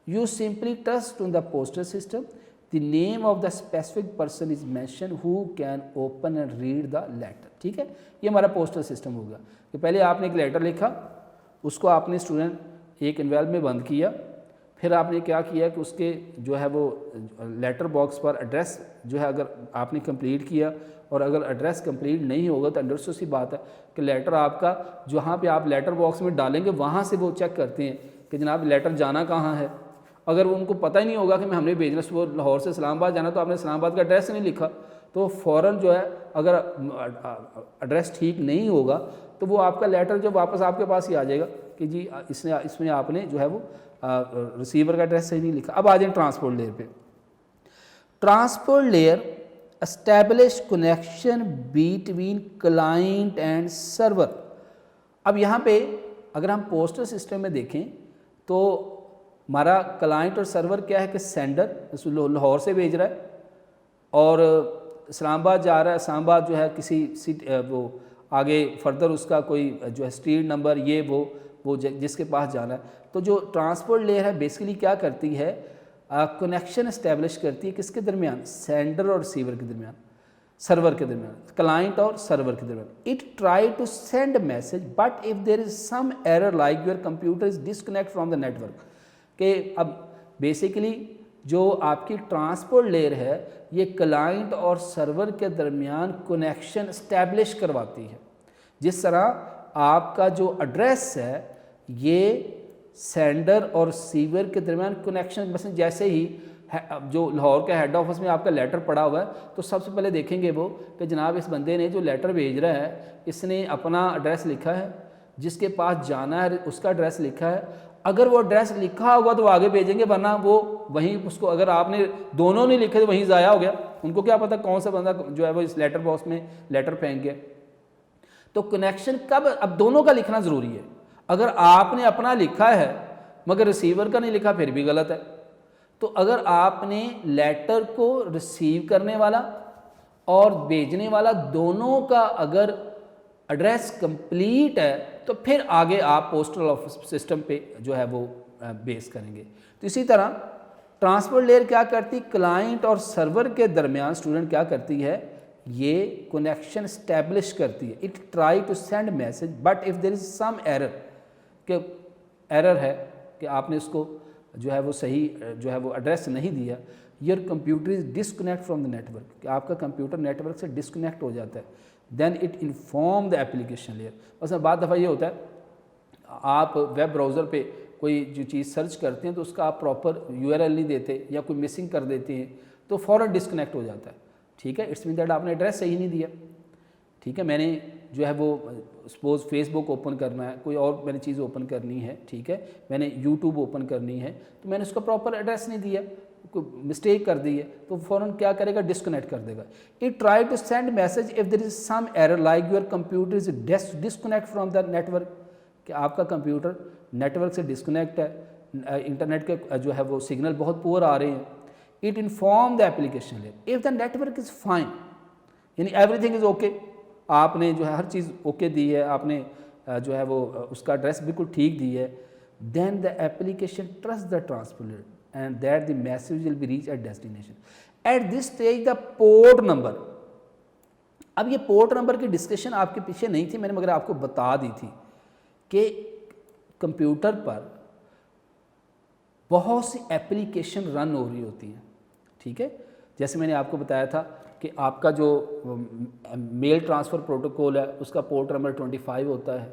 you simply trust on the postal system, the name of the specific person is mention who can open and read the letter, ठीक है। ये हमारा पोस्टल सिस्टम होगा कि पहले आपने एक लेटर लिखा, उसको आपने स्टूडेंट एक एनवेल्प में बंद किया, फिर आपने क्या किया कि उसके जो है वो लेटर बॉक्स पर एड्रेस जो है अगर आपने कंप्लीट किया, और अगर एड्रेस कंप्लीट नहीं होगा तो अंडरस्टूड सी बात है कि लेटर आपका जहाँ पे आप लेटर बॉक्स में डालेंगे वहाँ से वो चेक करते हैं कि जनाब लेटर जाना कहाँ है। अगर वो उनको पता ही नहीं होगा कि मैं हमने भेजना वो लाहौर से इस्लामाबाद जाना, तो आपने इस्लामाबाद का एड्रेस नहीं लिखा, तो फ़ौरन जो है अगर एड्रेस ठीक नहीं होगा तो वो आपका लेटर जो वापस आपके पास ही आ जाएगा कि जी इसमें आपने जो है वो रिसीवर का एड्रेस सही नहीं लिखा। अब आ जाए ट्रांसपोर्ट लेयर पे। Transport layer establish connection between client and server. अब यहाँ पे अगर हम पोस्टल सिस्टम में देखें तो हमारा क्लाइंट और सर्वर क्या है कि सेंडर लाहौर से भेज रहा है और इस्लामाबाद जा रहा है, इस्लामाबाद जो है किसी वो आगे फर्दर उसका कोई जो है स्ट्रीट नंबर ये वो जिसके पास जाना है। तो जो ट्रांसपोर्ट लेयर है बेसिकली क्या करती है, कनेक्शन इस्टेब्लिश करती है किसके दरमियान, सेंडर और रिसीवर के दरमियान। सर्वर के दरमियान, क्लाइंट और सर्वर के दरमियान। It try to send message but if there is some error like your computer is disconnect from the network, कि अब बेसिकली जो आपकी ट्रांसपोर्ट लेयर है ये क्लाइंट और सर्वर के दरमियान कनेक्शन इस्टेब्लिश करवाती है। जिस तरह आपका जो एड्रेस है ये सेंडर और रिसीवर के दरमियान कनेक्शन, बस जैसे ही जो लाहौर के हेड ऑफिस में आपका लेटर पड़ा हुआ है तो सबसे पहले देखेंगे वो कि जनाब इस बंदे ने जो लेटर भेज रहा है इसने अपना एड्रेस लिखा है, जिसके पास जाना है उसका एड्रेस लिखा है। अगर वो एड्रेस लिखा होगा तो आगे भेजेंगे, वरना वो वहीं उसको, अगर आपने दोनों नहीं लिखे तो वहीं ज़ाया हो गया, उनको क्या पता कौन सा बंदा जो है वो इस लेटर बॉक्स में लेटर फेंक गया। तो कनेक्शन कब, अब दोनों का लिखना ज़रूरी है। अगर आपने अपना लिखा है मगर रिसीवर का नहीं लिखा फिर भी गलत है। तो अगर आपने लेटर को रिसीव करने वाला और भेजने वाला दोनों का अगर एड्रेस कंप्लीट है तो फिर आगे आप पोस्टल ऑफिस सिस्टम पे जो है वो बेस करेंगे। तो इसी तरह ट्रांसपोर्ट लेयर क्या करती, क्लाइंट और सर्वर के दरमियान स्टूडेंट क्या करती है, ये कनेक्शन स्टैब्लिश करती है। It try to send message but if there is some error, कि एरर है कि आपने उसको जो है वो सही जो है वो एड्रेस नहीं दिया, your computer is disconnect from the network, कि आपका कंप्यूटर नेटवर्क से डिस्कनेक्ट हो जाता है। Then it inform the application layer. बस बाद दफ़ा ये होता है आप वेब ब्राउज़र पे कोई जो चीज़ सर्च करते हैं तो उसका आप प्रॉपर URL नहीं देते या कोई मिसिंग कर देते हैं तो फ़ौरन डिस्कनेक्ट हो जाता है। ठीक है, इट्स मीन दैट आपने एड्रेस सही नहीं दिया। ठीक है, मैंने जो है वो सपोज़ फेसबुक ओपन करना है, कोई और मैंने चीज़ ओपन करनी है, ठीक है, मैंने यूट्यूब ओपन करनी है तो मैंने उसका प्रॉपर एड्रेस नहीं दिया, कोई मिस्टेक कर दी है तो फ़ौरन क्या करेगा, डिस्कनेक्ट कर देगा। It try to send message if there is some error like your computer is disconnect from the network, कि आपका कंप्यूटर नेटवर्क से डिस्कनेक्ट है, इंटरनेट के जो है वो सिग्नल बहुत पुअर आ रहे हैं। It inform the application layer if the network is fine, यानी एवरीथिंग इज़ ओके, आपने जो है हर चीज़ ओके दी है, आपने जो है वो उसका एड्रेस बिल्कुल ठीक दी है, then the application trust the transport and that the message will be reach at destination. At this stage the port number, अब ये पोर्ट नंबर की डिस्कशन आपके पीछे नहीं थी, मैंने मगर आपको बता दी थी कि कंप्यूटर पर बहुत सी एप्लीकेशन रन हो रही होती हैं। ठीक है, जैसे मैंने आपको बताया था कि आपका जो मेल ट्रांसफ़र प्रोटोकॉल है उसका पोर्ट नंबर 25 होता है,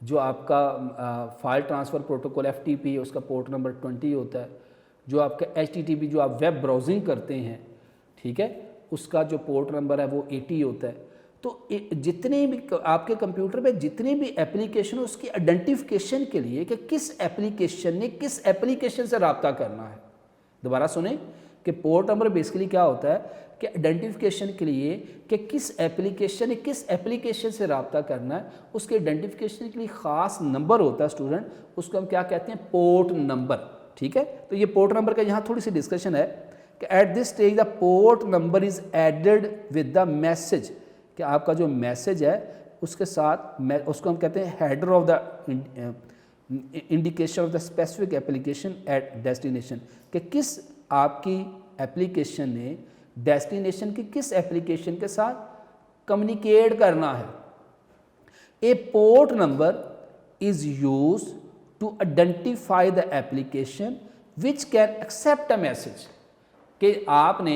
जो आपका फाइल ट्रांसफ़र प्रोटोकॉल FTP है उसका पोर्ट नंबर 20 होता है, जो आपका HTTP जो आप वेब ब्राउजिंग करते हैं, ठीक है, उसका जो पोर्ट नंबर है वो 80 होता है। तो जितने भी आपके कंप्यूटर पे जितनी भी एप्लीकेशन है उसकी आइडेंटिफिकेशन के लिए कि किस एप्लीकेशन ने किस एप्लीकेशन से रब्ता करना है, दोबारा सुने कि पोर्ट नंबर बेसिकली क्या होता है कि आइडेंटिफिकेशन के लिए कि किस एप्लीकेशन से रब्ता करना है, उसके आइडेंटिफिकेशन के लिए ख़ास नंबर होता है स्टूडेंट, उसको हम क्या कहते हैं, पोर्ट नंबर। ठीक है, तो ये पोर्ट नंबर का यहाँ थोड़ी सी डिस्कशन है कि at this stage the port number is added with the message, कि आपका जो मैसेज है उसके साथ उसको हम कहते हैं header of the indication of the specific application at destination, कि किस आपकी एप्लीकेशन ने डेस्टिनेशन की किस एप्लीकेशन के साथ कम्युनिकेट करना है। A port number is use to identify the application which can accept a message, कि आपने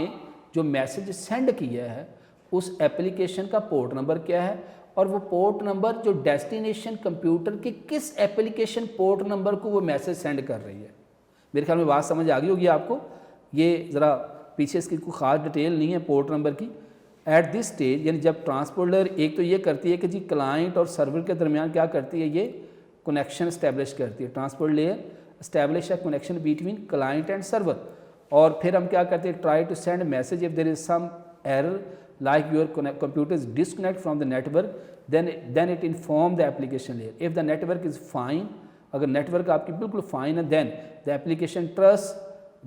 जो मैसेज सेंड किया है उस एप्लीकेशन का पोर्ट नंबर क्या है और वो पोर्ट नंबर जो डेस्टिनेशन कंप्यूटर के किस एप्लीकेशन पोर्ट नंबर को वो मैसेज सेंड कर रही है। मेरे ख्याल में बात समझ आ गई होगी आपको, ये ज़रा पीछे इसकी कोई ख़ास डिटेल नहीं है पोर्ट नंबर की। एट दिस स्टेज यानी जब ट्रांसपोर्ट लेयर एक तो ये करती है कि जी क्लाइंट और सर्वर के दरमियान क्या करती है, ये कनेक्शन इस्टेब्लिश करती है। ट्रांसपोर्ट लेयर इस्टेब्लिश है connection between client and server, और फिर हम क्या करते हैं, try to send message if there is some error like your computer is disconnect from the network, then it inform the application layer. If the network is fine, अगर network आपकी बिल्कुल fine है, then the application trusts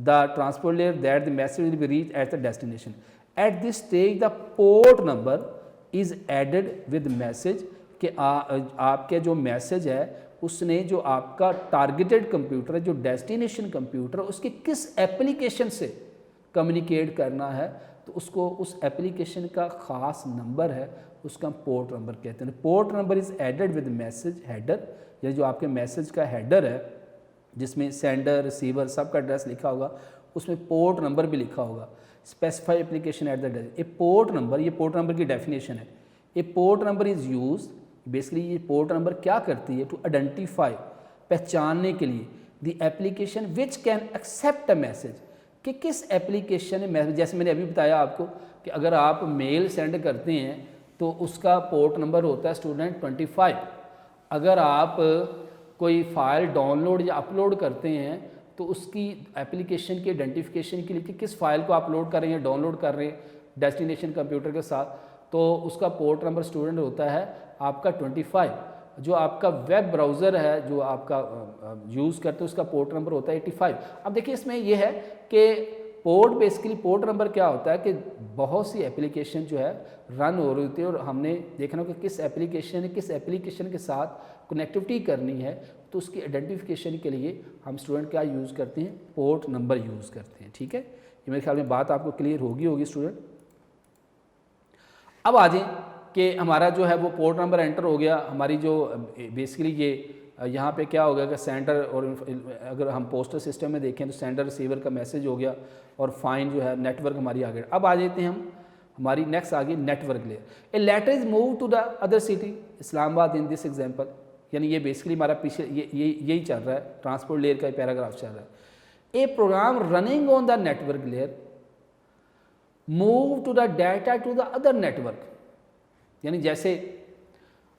the transport layer that the message will be reached at the destination. At this stage the port number is added with message, कि आपके जो message है उसने जो आपका टारगेटेड कंप्यूटर है, जो डेस्टिनेशन कंप्यूटर है, उसके किस एप्लीकेशन से कम्युनिकेट करना है, तो तो उसको उस एप्लीकेशन का ख़ास नंबर है, उसका हम पोर्ट नंबर कहते हैं। Port number is added with message header, यानी जो आपके मैसेज का हेडर है जिसमें सेंडर रिसीवर सबका एड्रेस लिखा होगा, उसमें पोर्ट नंबर भी लिखा होगा। Specify application at the address. A port number, ये पोर्ट नंबर की डेफिनेशन है। A port number is use, basically ये पोर्ट नंबर क्या करती है, टू आइडेंटिफाई, पहचानने के लिए, the application which can accept a message, कि किस एप्लीकेशन में, जैसे मैंने अभी बताया आपको कि अगर आप मेल सेंड करते हैं तो उसका पोर्ट नंबर होता है स्टूडेंट 25। अगर आप कोई फ़ाइल डाउनलोड या अपलोड करते हैं तो उसकी एप्लीकेशन की आइडेंटिफिकेशन के लिए कि किस फाइल को अपलोड कर रहे हैं, डाउनलोड कर रहे हैं डेस्टिनेशन कंप्यूटर के साथ, तो उसका पोर्ट नंबर स्टूडेंट होता है आपका 25। जो आपका वेब ब्राउज़र है जो आपका यूज़ करते हैं उसका पोर्ट नंबर होता है 85। अब देखिए इसमें यह है कि पोर्ट, बेसिकली पोर्ट नंबर क्या होता है कि बहुत सी एप्लीकेशन जो है रन हो रही होती है और हमने देखना कि किस एप्लीकेशन के साथ कनेक्टिविटी करनी है, तो उसकी आइडेंटिफिकेशन के लिए हम स्टूडेंट क्या यूज़ करते हैं, पोर्ट नंबर यूज़ करते हैं। ठीक है, ये मेरे ख्याल में बात आपको क्लियर होगी स्टूडेंट। अब आ जाए कि हमारा जो है वो पोर्ट नंबर एंटर हो गया, हमारी जो बेसिकली ये यहाँ पे क्या हो गया कि सेंडर, और अगर हम पोस्टल सिस्टम में देखें तो सेंडर रिसीवर का मैसेज हो गया और फाइन जो है नेटवर्क हमारी आ गई। अब आ जाते हैं हम, हमारी नेक्स्ट आ गई network layer. A letter is move to the other city Islamabad in this example, यानी ये बेसिकली हमारा पीछे यही चल रहा है, ट्रांसपोर्ट लेयर का पैराग्राफ चल रहा है। A program running on the network layer move to the data to the other network, यानी जैसे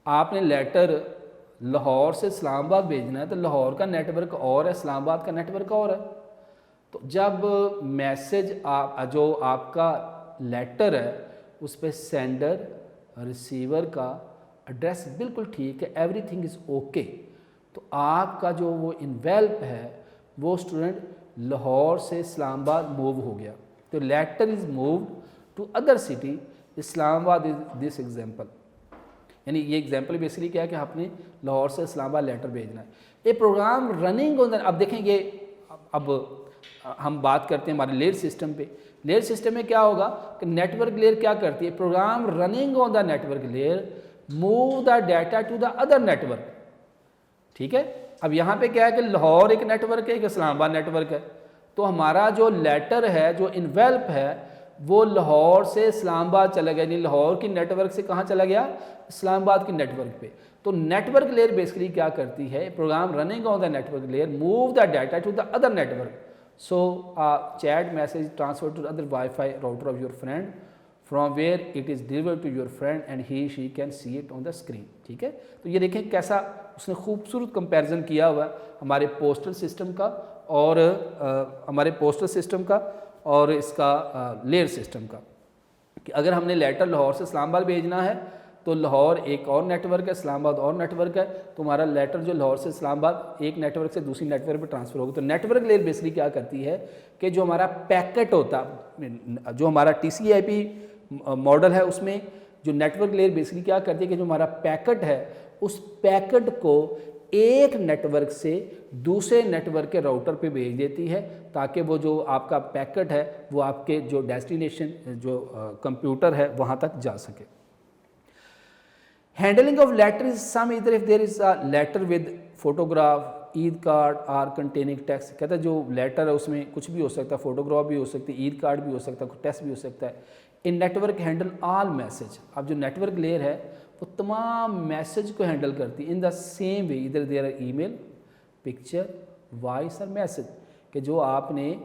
आपने लेटर लाहौर से इस्लामाबाद भेजना है तो लाहौर का नेटवर्क और है, इस्लामाबाद का नेटवर्क और है। तो जब मैसेज जो आपका लेटर है उस पर सेंडर रिसीवर का एड्रेस बिल्कुल ठीक है, एवरीथिंग इज़ ओके, तो आपका जो वो इन्वेल्प है वो स्टूडेंट लाहौर से इस्लामाबाद मूव हो गया। तो letter is moved to other city Islamabad is this example, यानी ये एग्जाम्पल बेसिकली क्या है कि आपने लाहौर से इस्लामाबाद लेटर भेजना है। ये प्रोग्राम रनिंग ऑन द, अब देखेंगे, अब हम बात करते हैं हमारे लेयर सिस्टम पे। लेयर सिस्टम में क्या होगा कि नेटवर्क लेयर क्या करती है, program running on the network layer move the data to the other network. ठीक है, अब यहाँ पे क्या है कि लाहौर एक नेटवर्क है, एक इस्लामाबाद नेटवर्क है, तो हमारा जो लेटर है, जो इन्वेल्प है, वो लाहौर से इस्लामाबाद चला गया, यानी लाहौर की नेटवर्क से कहाँ चला गया, इस्लामाबाद की नेटवर्क पे। तो नेटवर्क लेयर बेसिकली क्या करती है, program running on the network layer move the data to the other network, so chat message transfer to other WiFi router of your friend from where it is delivered to your friend and he she can see it on the screen. ठीक है, तो ये देखें कैसा उसने खूबसूरत comparison किया हुआ है हमारे पोस्टल सिस्टम का और हमारे पोस्टल सिस्टम का और इसका लेयर सिस्टम का, कि अगर हमने लेटर लाहौर से इस्लामाबाद भेजना है तो लाहौर एक और नेटवर्क है, इस्लामाबाद और नेटवर्क है, तो हमारा लेटर जो लाहौर से इस्लामाबाद एक नेटवर्क से दूसरी नेटवर्क पर ट्रांसफ़र होगा। तो नेटवर्क लेयर बेसिकली क्या करती है कि जो हमारा पैकेट होता, जो हमारा TCP मॉडल है उसमें जो नेटवर्क लेयर बेसिकली क्या करती है कि जो हमारा पैकेट है उस पैकेट को एक नेटवर्क से दूसरे नेटवर्क के राउटर पे भेज देती है, ताकि वो जो आपका पैकेट है वो आपके जो डेस्टिनेशन जो कंप्यूटर है वहाँ तक जा सके। Handling of letter is some इधर if there is a letter with photograph ईद कार्ड आर कंटेनिंग टेक्स्ट, कहता है जो लेटर है उसमें कुछ भी हो सकता है, फोटोग्राफ भी हो सकती है, ईद कार्ड भी हो सकता है, टेक्स्ट भी हो सकता है। इन नेटवर्क हैंडल ऑल मैसेज, अब जो नेटवर्क लेयर है वो तमाम मैसेज को हैंडल करती है इन द सेम वे, इधर there are email, picture, voice और मैसेज, कि जो आपने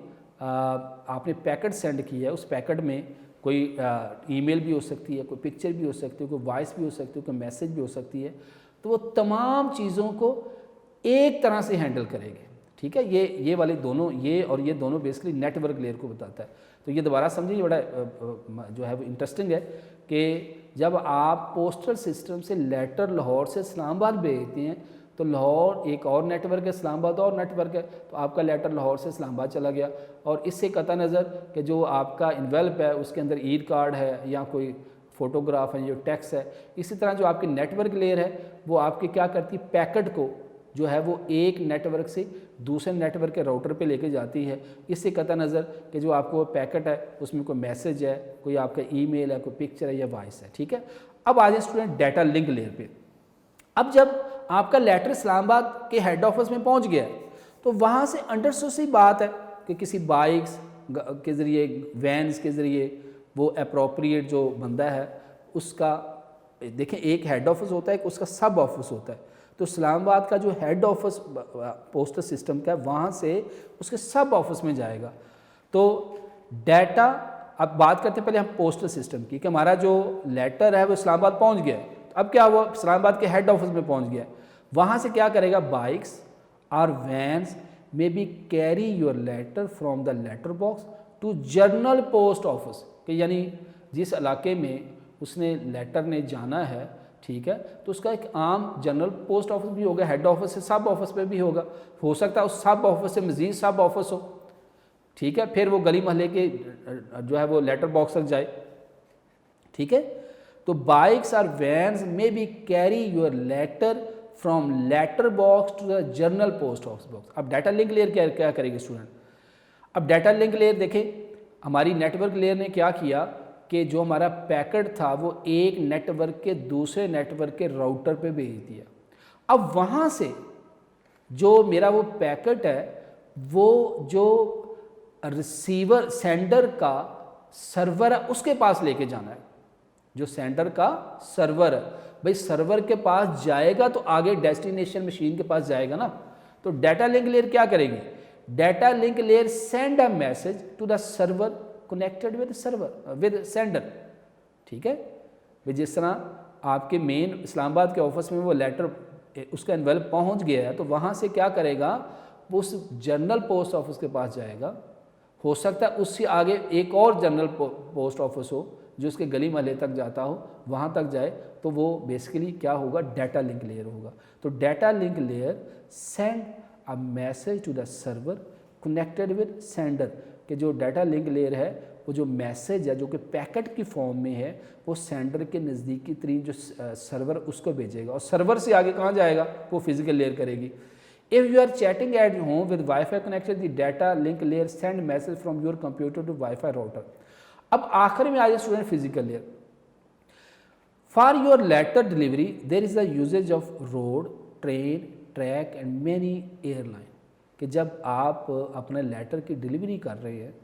पैकेट सेंड किया है उस पैकेट में कोई ईमेल भी हो सकती है, कोई पिक्चर भी हो सकती है, कोई वॉइस भी हो सकती है, कोई मैसेज भी हो सकती है, तो वो तमाम चीज़ों को एक तरह से हैंडल करेंगे। ठीक है, ये वाले दोनों, ये और ये दोनों बेसिकली नेटवर्क लेयर को बताता है। तो ये दोबारा समझिए, बड़ा जो है वो इंटरेस्टिंग है कि जब आप पोस्टल सिस्टम से लेटर लाहौर से इस्लामाबाद भेजते हैं तो लाहौर एक और नेटवर्क है, इस्लामाबाद और नेटवर्क है, तो आपका लेटर लाहौर से इस्लामाबाद चला गया, और इससे कता नज़र कि जो आपका इन्वेल्प है उसके अंदर ईद कार्ड है या कोई फ़ोटोग्राफ है, जो टेक्स्ट है, इसी तरह जो आपकी नेटवर्क लेयर है वो आपके क्या करती है, पैकेट को जो है वो एक नेटवर्क से दूसरे नेटवर्क के राउटर पे लेके जाती है। इससे कतई नज़र कि जो आपको पैकेट है उसमें कोई मैसेज है, कोई आपका ईमेल है, कोई पिक्चर है या वॉइस है, ठीक है। अब आ जाए स्टूडेंट डाटा लिंक लेयर पे। अब जब आपका लेटर इस्लामाबाद के हेड ऑफिस में पहुंच गया तो वहाँ से अंडरस्टूड सी बात है कि किसी बाइक्स के ज़रिए, वैन्स के ज़रिए वो अप्रोप्रिएट जो बंदा है उसका, देखें एक हेड ऑफिस होता है, एक उसका सब ऑफिस होता है। तो इस्लामाबाद का जो हेड ऑफिस पोस्टल सिस्टम का है वहाँ से उसके सब ऑफिस में जाएगा। तो डाटा, अब बात करते हैं पहले हम पोस्टल सिस्टम की कि हमारा जो लेटर है वो इस्लामाबाद पहुँच गया। अब क्या हुआ, इस्लामाबाद के हेड ऑफिस में पहुँच गया, वहाँ से क्या करेगा, बाइक्स और वैन्स में be carry your letter from the letter box to general post office, कि यानी जिस इलाके में उसने लेटर ने जाना है, ठीक है, तो उसका एक आम जनरल पोस्ट ऑफिस भी होगा, हेड ऑफिस से सब ऑफिस पे भी होगा, हो सकता है उस सब ऑफिस से मजीद सब ऑफिस हो, ठीक है, फिर वो गली मोहल्ले के जो है वो लेटर बॉक्स तक जाए, ठीक है। तो बाइक्स और वैन्स में be carry your letter from letter box to the general post office box. अब डाटा लिंक लेयर क्या करेगी स्टूडेंट, अब डाटा लिंक लेयर देखें, हमारी नेटवर्क लेयर ने क्या किया कि जो हमारा पैकेट था वो एक नेटवर्क के दूसरे नेटवर्क के राउटर पे भेज दिया। अब वहाँ से जो मेरा वो पैकेट है वो जो रिसीवर सेंडर का सर्वर है उसके पास लेके जाना है। जो सेंडर का सर्वर है, भाई सर्वर के पास जाएगा तो आगे डेस्टिनेशन मशीन के पास जाएगा ना। तो डाटा लिंक लेयर क्या करेगी, data link layer send a message to the server connected with server with sender, ठीक है। भाई जिस तरह आपके मेन इस्लामाबाद के ऑफिस में वो लेटर उसका एनवेलप पहुंच गया है तो वहाँ से क्या करेगा, वो उस जनरल पोस्ट ऑफिस के पास जाएगा, हो सकता है उससे आगे एक और जनरल पोस्ट ऑफिस हो जो उसके गली मोहल्ले तक जाता हो, वहाँ तक जाए, तो वो बेसिकली क्या होगा, डाटा लिंक लेयर होगा। तो data link layer send a message to the server connected with sender, कि जो डाटा लिंक लेयर है वो जो मैसेज है जो कि पैकेट की फॉर्म में है वो सेंडर के नज़दीकी तरीन जो सर्वर उसको भेजेगा, और सर्वर से आगे कहाँ जाएगा, वो फिजिकल लेयर करेगी। If you are chatting at home with WiFi connected the data link layer send message from your computer to WiFi router. अब आखिर में आ जाए student physical layer. For your letter delivery there is the usages of road, train, track and many airline, कि जब आप अपने letter की डिलीवरी कर रहे हैं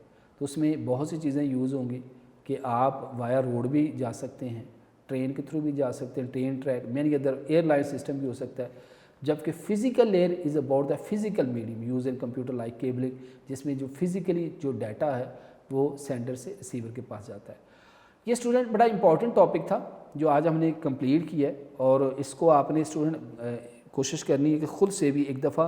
तो उसमें बहुत सी चीज़ें यूज़ होंगी कि आप वाया रोड भी जा सकते हैं, ट्रेन के थ्रू भी जा सकते हैं, train, track, many other airline system भी हो सकता है। जबकि physical layer is about the physical medium use in computer like cabling, जिसमें जो फिजिकली जो डाटा है वो सेंडर से रिसीवर के पास जाता है। ये स्टूडेंट बड़ा इंपॉर्टेंट टॉपिक था जो आज हमने कंप्लीट किया है, और इसको आपने स्टूडेंट कोशिश करनी है कि ख़ुद से भी एक दफ़ा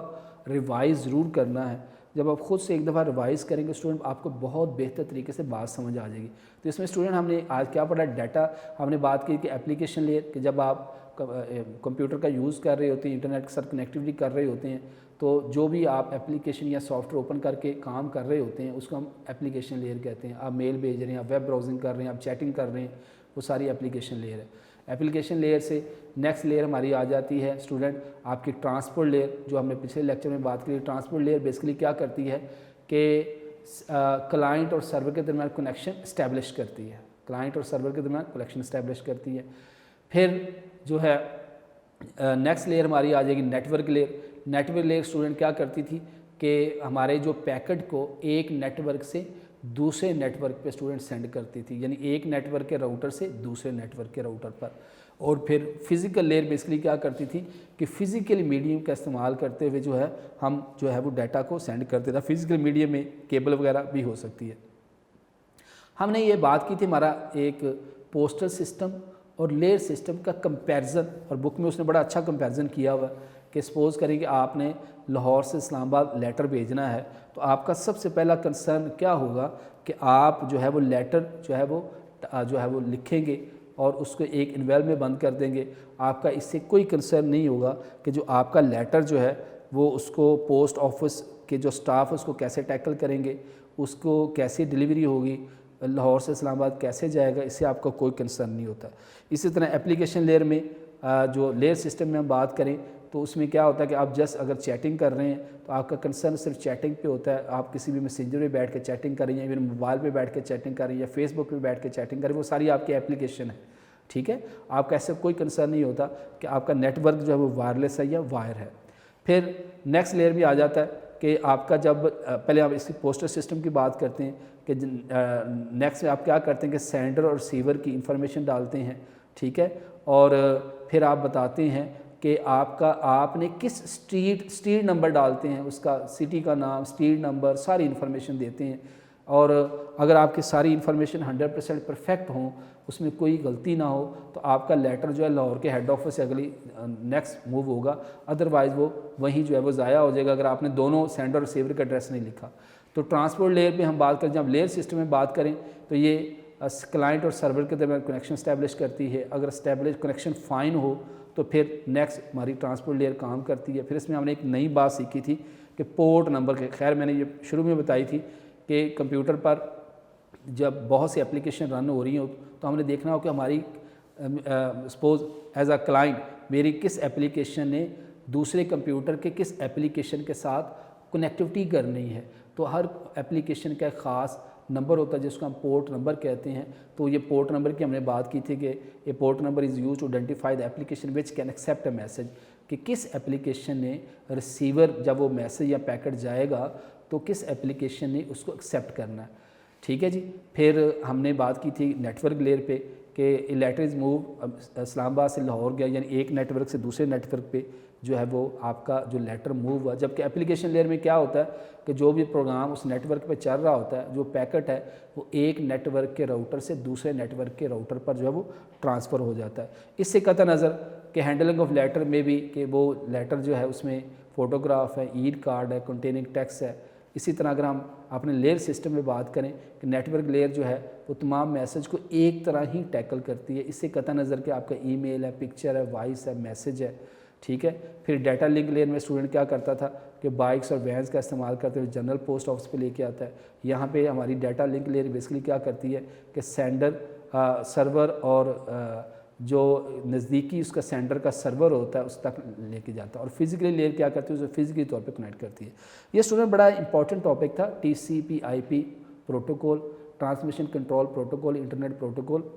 रिवाइज़ ज़रूर करना है। जब आप ख़ुद से एक दफ़ा रिवाइज़ करेंगे स्टूडेंट आपको बहुत बेहतर तरीके से बात समझ आ जाएगी। तो इसमें स्टूडेंट हमने आज क्या पढ़ा, डाटा, हमने बात की कि एप्लीकेशन लेयर, कि जब आप कंप्यूटर का यूज़ कर रहे होते हैं, इंटरनेट के साथ कनेक्टिविटी कर रहे होते हैं, तो जो भी आप एप्लीकेशन या सॉफ्टवेयर ओपन करके काम कर रहे होते हैं उसको हम एप्लीकेशन लेयर कहते हैं। आप मेल भेज रहे हैं, आप वेब ब्राउजिंग कर रहे हैं, आप चैटिंग कर रहे हैं, वो सारी एप्लीकेशन लेयर है। एप्लीकेशन लेयर से नेक्स्ट लेयर हमारी आ जाती है स्टूडेंट आपकी ट्रांसपोर्ट लेयर, जो हमने पिछले लेक्चर में बात की। ट्रांसपोर्ट लेयर बेसिकली क्या करती है कि क्लाइंट और सर्वर के दरमियान कनेक्शन इस्टेब्लिश करती है, क्लाइंट और सर्वर के दरमियान कनेक्शन इस्टेब्लिश करती है। फिर जो है नेक्स्ट लेयर हमारी आ जाएगी network layer. Network layer student क्या करती थी कि हमारे जो पैकेट को एक नेटवर्क से दूसरे नेटवर्क पे स्टूडेंट सेंड करती थी, यानी एक नेटवर्क के राउटर से दूसरे नेटवर्क के राउटर पर। और फिर फिज़िकल लेयर बेसिकली क्या करती थी कि फ़िज़िकल मीडियम का इस्तेमाल करते हुए जो है हम जो है वो डाटा को सेंड करते थे। फिज़िकल मीडियम में केबल वगैरह भी हो सकती है। हमने ये बात की थी हमारा एक पोस्टल सिस्टम और लेयर सिस्टम का कंपैरिजन, और बुक में उसने बड़ा अच्छा कंपैरिजन किया हुआ कि सपोज़ करें कि आपने लाहौर से इस्लामाबाद लेटर भेजना है तो आपका सबसे पहला कंसर्न क्या होगा कि आप जो है वो लेटर जो है वो लिखेंगे और उसको एक इन्वेल्व में बंद कर देंगे। आपका इससे कोई कंसर्न नहीं होगा कि जो आपका लेटर जो है वो उसको पोस्ट ऑफिस के जो स्टाफ उसको कैसे टैकल करेंगे, उसको कैसे डिलीवरी होगी, लाहौर से इस्लामाबाद कैसे जाएगा, इससे आपका कोई कंसर्न नहीं होता। इसी तरह एप्लीकेशन लेयर में जो लेयर सिस्टम में हम बात करें तो उसमें क्या होता है कि आप जस्ट अगर चैटिंग कर रहे हैं तो आपका कंसर्न सिर्फ चैटिंग पे होता है। आप किसी भी मैसेंजर पे बैठ के चैटिंग कर रही हैं, फिर मोबाइल पे बैठ के चैटिंग कर रही हैं या फेसबुक पे बैठ के चैटिंग कर रही हैं, वो सारी आपकी एप्लीकेशन है, ठीक है। आपका ऐसे कोई कंसर्न नहीं होता कि आपका नेटवर्क जो है वो वायरलेस है या वायर है। फिर नेक्स्ट लेयर भी आ जाता है कि आपका जब पहले हम इसकी पोस्टर सिस्टम की बात करते हैं कि नेक्स्ट में आप क्या करते हैं कि सेंडर और रिसीवर की इंफॉर्मेशन डालते हैं, ठीक है। और फिर आप बताते हैं कि आपने किस स्ट्रीट नंबर डालते हैं, उसका सिटी का नाम, स्ट्रीट नंबर, सारी इन्फॉर्मेशन देते हैं। और अगर आपकी सारी इन्फॉर्मेशन 100% परफेक्ट हों, उसमें कोई गलती ना हो, तो आपका लेटर जो है लाहौर के हेड ऑफिस से अगली नेक्स्ट मूव होगा, अदरवाइज़ वो वहीं जो है वो ज़ाया हो जाएगा अगर आपने दोनों सेंडर और रिसीवर का एड्रेस नहीं लिखा। तो ट्रांसपोर्ट लेयर पे हम बात करें, जब लेयर सिस्टम में बात करें तो ये क्लाइंट और सर्वर के दरमियान कनेक्शन स्टैब्लिश करती है। अगर स्टैब्लिश कनेक्शन फ़ाइन हो तो फिर नेक्स्ट हमारी ट्रांसपोर्ट लेयर काम करती है। फिर इसमें हमने एक नई बात सीखी थी कि पोर्ट नंबर के, खैर मैंने ये शुरू में बताई थी कि कंप्यूटर पर जब बहुत सी एप्लीकेशन रन हो रही हो तो हमने देखना हो कि हमारी सपोज एज अ क्लाइंट मेरी किस एप्लीकेशन ने दूसरे कंप्यूटर के किस एप्लीकेशन के साथ कनेक्टिविटी करनी है। तो हर एप्लीकेशन का एक ख़ास नंबर होता है जिसको हम पोर्ट नंबर कहते हैं। तो ये पोर्ट नंबर की हमने बात की थी कि ये port number is use to identify the application which can accept a message, कि किस एप्लीकेशन ने रिसीवर जब वो मैसेज या पैकेट जाएगा तो किस एप्लीकेशन ने उसको एक्सेप्ट करना है, ठीक है जी। फिर हमने बात की थी नेटवर्क लेयर पे कि लेटर इज़ मूव इस्लामाबाद से लाहौर गया, यानी एक नेटवर्क से दूसरे नेटवर्क पे जो है वो आपका जो लेटर मूव हुआ। जबकि एप्लीकेशन लेयर में क्या होता है कि जो भी प्रोग्राम उस नेटवर्क पे चल रहा होता है, जो पैकेट है वो एक नेटवर्क के राउटर से दूसरे नेटवर्क के राउटर पर जो है वो ट्रांसफ़र हो जाता है। इससे कतई नज़र कि हैंडलिंग ऑफ लेटर में भी कि वो लेटर जो है उसमें फ़ोटोग्राफ है, ईड कार्ड है, कंटेनिंग टेक्स्ट है। इसी तरह अगर हम अपने लेयर सिस्टम में बात करें कि नेटवर्क लेयर जो है वो तमाम मैसेज को एक तरह ही टैकल करती है। इससे कतई नज़र कि आपका ईमेल है, पिक्चर है, वॉइस है, मैसेज है, ठीक है। फिर डाटा लिंक लेयर में स्टूडेंट क्या करता था कि बाइक्स और वैन्स का इस्तेमाल करते हुए जनरल पोस्ट ऑफिस पे लेके आता है। यहाँ पे हमारी डाटा लिंक लेयर बेसिकली क्या करती है कि सेंडर सर्वर और जो नज़दीकी उसका सेंडर का सर्वर होता है उस तक लेके जाता है। और फिजिकली लेयर क्या करती है, उसे फिजिकली तौर पे कनेक्ट करती है। ये स्टूडेंट बड़ा इंपॉर्टेंट टॉपिक था, TCP/IP protocol, transmission control protocol, internet protocol.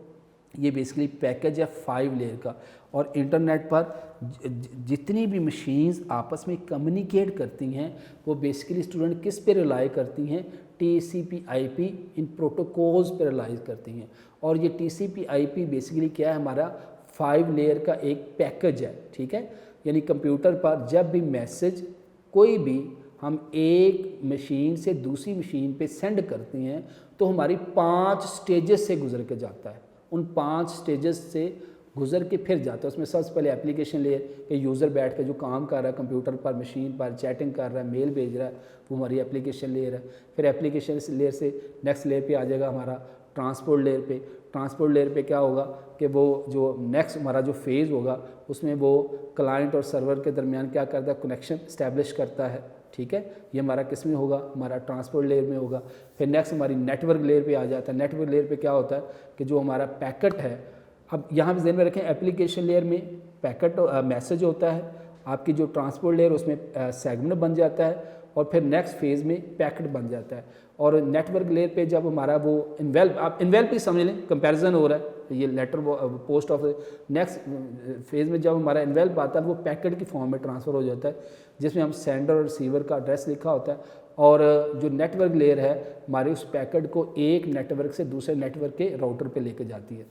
ये बेसिकली पैकेज है 5 लेयर का। और इंटरनेट पर जितनी भी मशीन्स आपस में कम्युनिकेट करती हैं वो बेसिकली स्टूडेंट किस पे रिलाई करती हैं, TCP/IP इन प्रोटोकॉल्स पे रिलाई करती हैं। और ये TCP/IP बेसिकली क्या है, हमारा 5 लेयर का एक पैकेज है, ठीक है। यानी कंप्यूटर पर जब भी मैसेज कोई भी हम एक मशीन से दूसरी मशीन पे सेंड करते हैं तो हमारी 5 स्टेजेस से गुजर के जाता है। उन 5 स्टेजेस से गुजर के फिर जाता है। उसमें सबसे पहले एप्लीकेशन लेयर के यूज़र बैठ के जो काम कर रहा है कंप्यूटर पर, मशीन पर चैटिंग कर रहा है, मेल भेज रहा है, वो हमारी एप्लीकेशन लेयर है। फिर एप्लीकेशन लेयर से नेक्स्ट लेयर पे आ जाएगा हमारा ट्रांसपोर्ट लेयर पे। ट्रांसपोर्ट लेयर पे क्या होगा कि वो जो नेक्स्ट हमारा जो फेज़ होगा उसमें वो क्लाइंट और सर्वर के दरमियान क्या करता है, कनेक्शन इस्टेब्लिश करता है, ठीक है। ये हमारा किस में होगा, हमारा ट्रांसपोर्ट लेयर में होगा। फिर नेक्स्ट हमारी नेटवर्क लेयर पे आ जाता है। नेटवर्क लेयर पे क्या होता है कि जो हमारा पैकेट है, अब यहाँ पे ध्यान में रखें एप्लीकेशन लेयर में पैकेट मैसेज होता है, आपकी जो ट्रांसपोर्ट लेयर उसमें सेगमेंट बन जाता है और फिर नेक्स्ट फेज़ में पैकेट बन जाता है। और नेटवर्क लेयर पे जब हमारा वो इन्वेल्प, आप इन्वेल्प ही समझ लें, कंपैरिजन हो रहा है, ये letter post of next phase में जब हमारा इन्वेल्प आता है वो पैकेट की फॉर्म में ट्रांसफ़र हो जाता है जिसमें हम सेंडर और रिसीवर का एड्रेस लिखा होता है। और जो नेटवर्क लेयर है हमारे उस पैकेट को एक नेटवर्क से दूसरे नेटवर्क के राउटर पे लेके जाती है।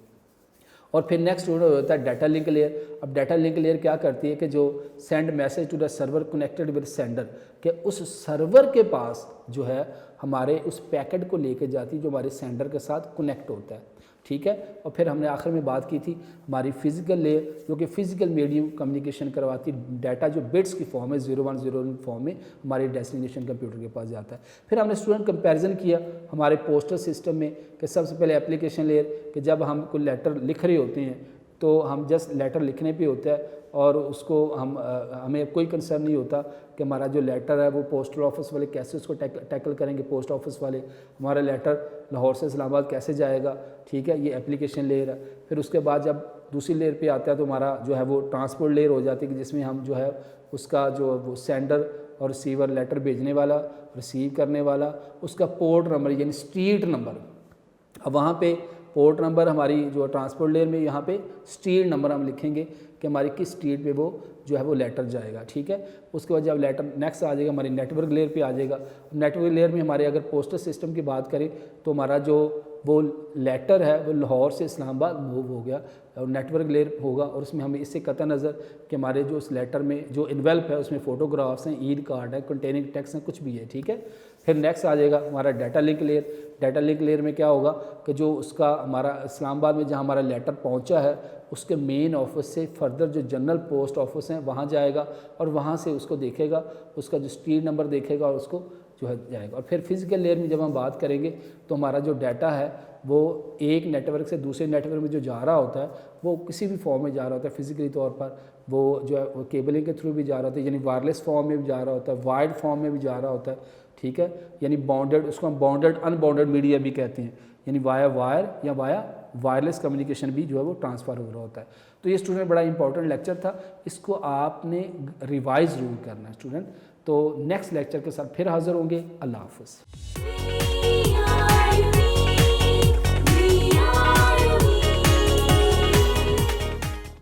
और फिर नेक्स्ट होता है डाटा लिंक लेयर। अब डाटा लिंक लेयर क्या करती है कि जो send message to the server connected with sender, कि उस सर्वर के पास जो है हमारे उस पैकेट को लेके जाती है जो हमारे सेंडर के साथ कनेक्ट होता है, ठीक है। और फिर हमने आखिर में बात की थी हमारी फिजिकल लेयर जो कि फिजिकल मीडियम कम्युनिकेशन करवाती, डाटा जो बिट्स की फॉर्म है 0101 फॉर्म में हमारे डेस्टिनेशन कंप्यूटर के पास जाता है। फिर हमने स्टूडेंट कंपैरिजन किया हमारे पोस्टल सिस्टम में कि सबसे पहले एप्लीकेशन लेयर कि जब हम कोई लेटर लिख रहे होते हैं तो हम जस्ट लेटर लिखने पे होता है और उसको हमें कोई कंसर्न नहीं होता कि हमारा जो लेटर है वो पोस्टल ऑफिस वाले कैसे उसको टैकल करेंगे, पोस्ट ऑफिस वाले हमारा लेटर लाहौर से इस्लामाबाद कैसे जाएगा, ठीक है। ये एप्लीकेशन लेयर है। फिर उसके बाद जब दूसरी लेयर पे आता है तो हमारा जो है वो ट्रांसपोर्ट लेयर हो जाती है कि जिसमें हम जो है उसका जो वो सेंडर और रिसीवर, लेटर भेजने वाला, रिसीव करने वाला, उसका पोर्ट नंबर यानी स्ट्रीट नंबर। अब वहाँ पे पोर्ट नंबर हमारी जो ट्रांसपोर्ट लेयर में यहाँ पे स्ट्रीट नंबर हम लिखेंगे कि हमारी किस स्ट्रीट पे वो जो है वो लेटर जाएगा, ठीक है। उसके बाद जब लेटर नेक्स्ट आ जाएगा हमारी नेटवर्क लेयर पे आ जाएगा। नेटवर्क लेयर में हमारे अगर पोस्टल सिस्टम की बात करें तो हमारा जो वो लेटर है वो लाहौर से इस्लामाबाद मूव हो गया और नेटवर्क लेयर होगा, और उसमें हमें इससे कतई नज़र कि हमारे जो उस लेटर में जो इन्वेल्प है उसमें फ़ोटोग्राफ्स हैं, ईद कार्ड है, कंटेनिंग टेक्स्ट हैं, कुछ भी है, ठीक है। फिर नेक्स्ट आ जाएगा हमारा data link layer. Data link layer में क्या होगा कि जो उसका हमारा इस्लामाबाद में जहाँ हमारा लेटर पहुँचा है उसके मेन ऑफिस से फर्दर जो जनरल पोस्ट ऑफिस हैं वहाँ जाएगा और वहाँ से उसको देखेगा, उसका जो स्ट्रीट नंबर देखेगा और उसको जो है जाएगा। और फिर फिजिकल लेयर में जब हम बात करेंगे तो हमारा जो डाटा है वो एक नेटवर्क से दूसरे नेटवर्क में जो जा रहा होता है वो किसी भी फॉर्म में जा रहा होता है, फिजिकली तौर पर वो जो है वो केबलिंग के थ्रू भी जा रहा होता है, यानी वायरलेस फॉर्म में भी जा रहा होता है, वायर्ड फॉर्म में भी जा रहा होता है, ठीक है। यानी बाउंडेड, उसको हम बाउंडेड अनबाउंडेड मीडिया भी कहते हैं, यानी वाया वायर या वाया वायरलेस कम्युनिकेशन भी जो है वो ट्रांसफ़र हो रहा होता है। तो ये स्टूडेंट बड़ा इंपॉर्टेंट लेक्चर था, इसको आपने रिवाइज जरूर करना है स्टूडेंट। तो नेक्स्ट लेक्चर के साथ फिर हाज़िर होंगे। अल्लाह हाफ़िज़।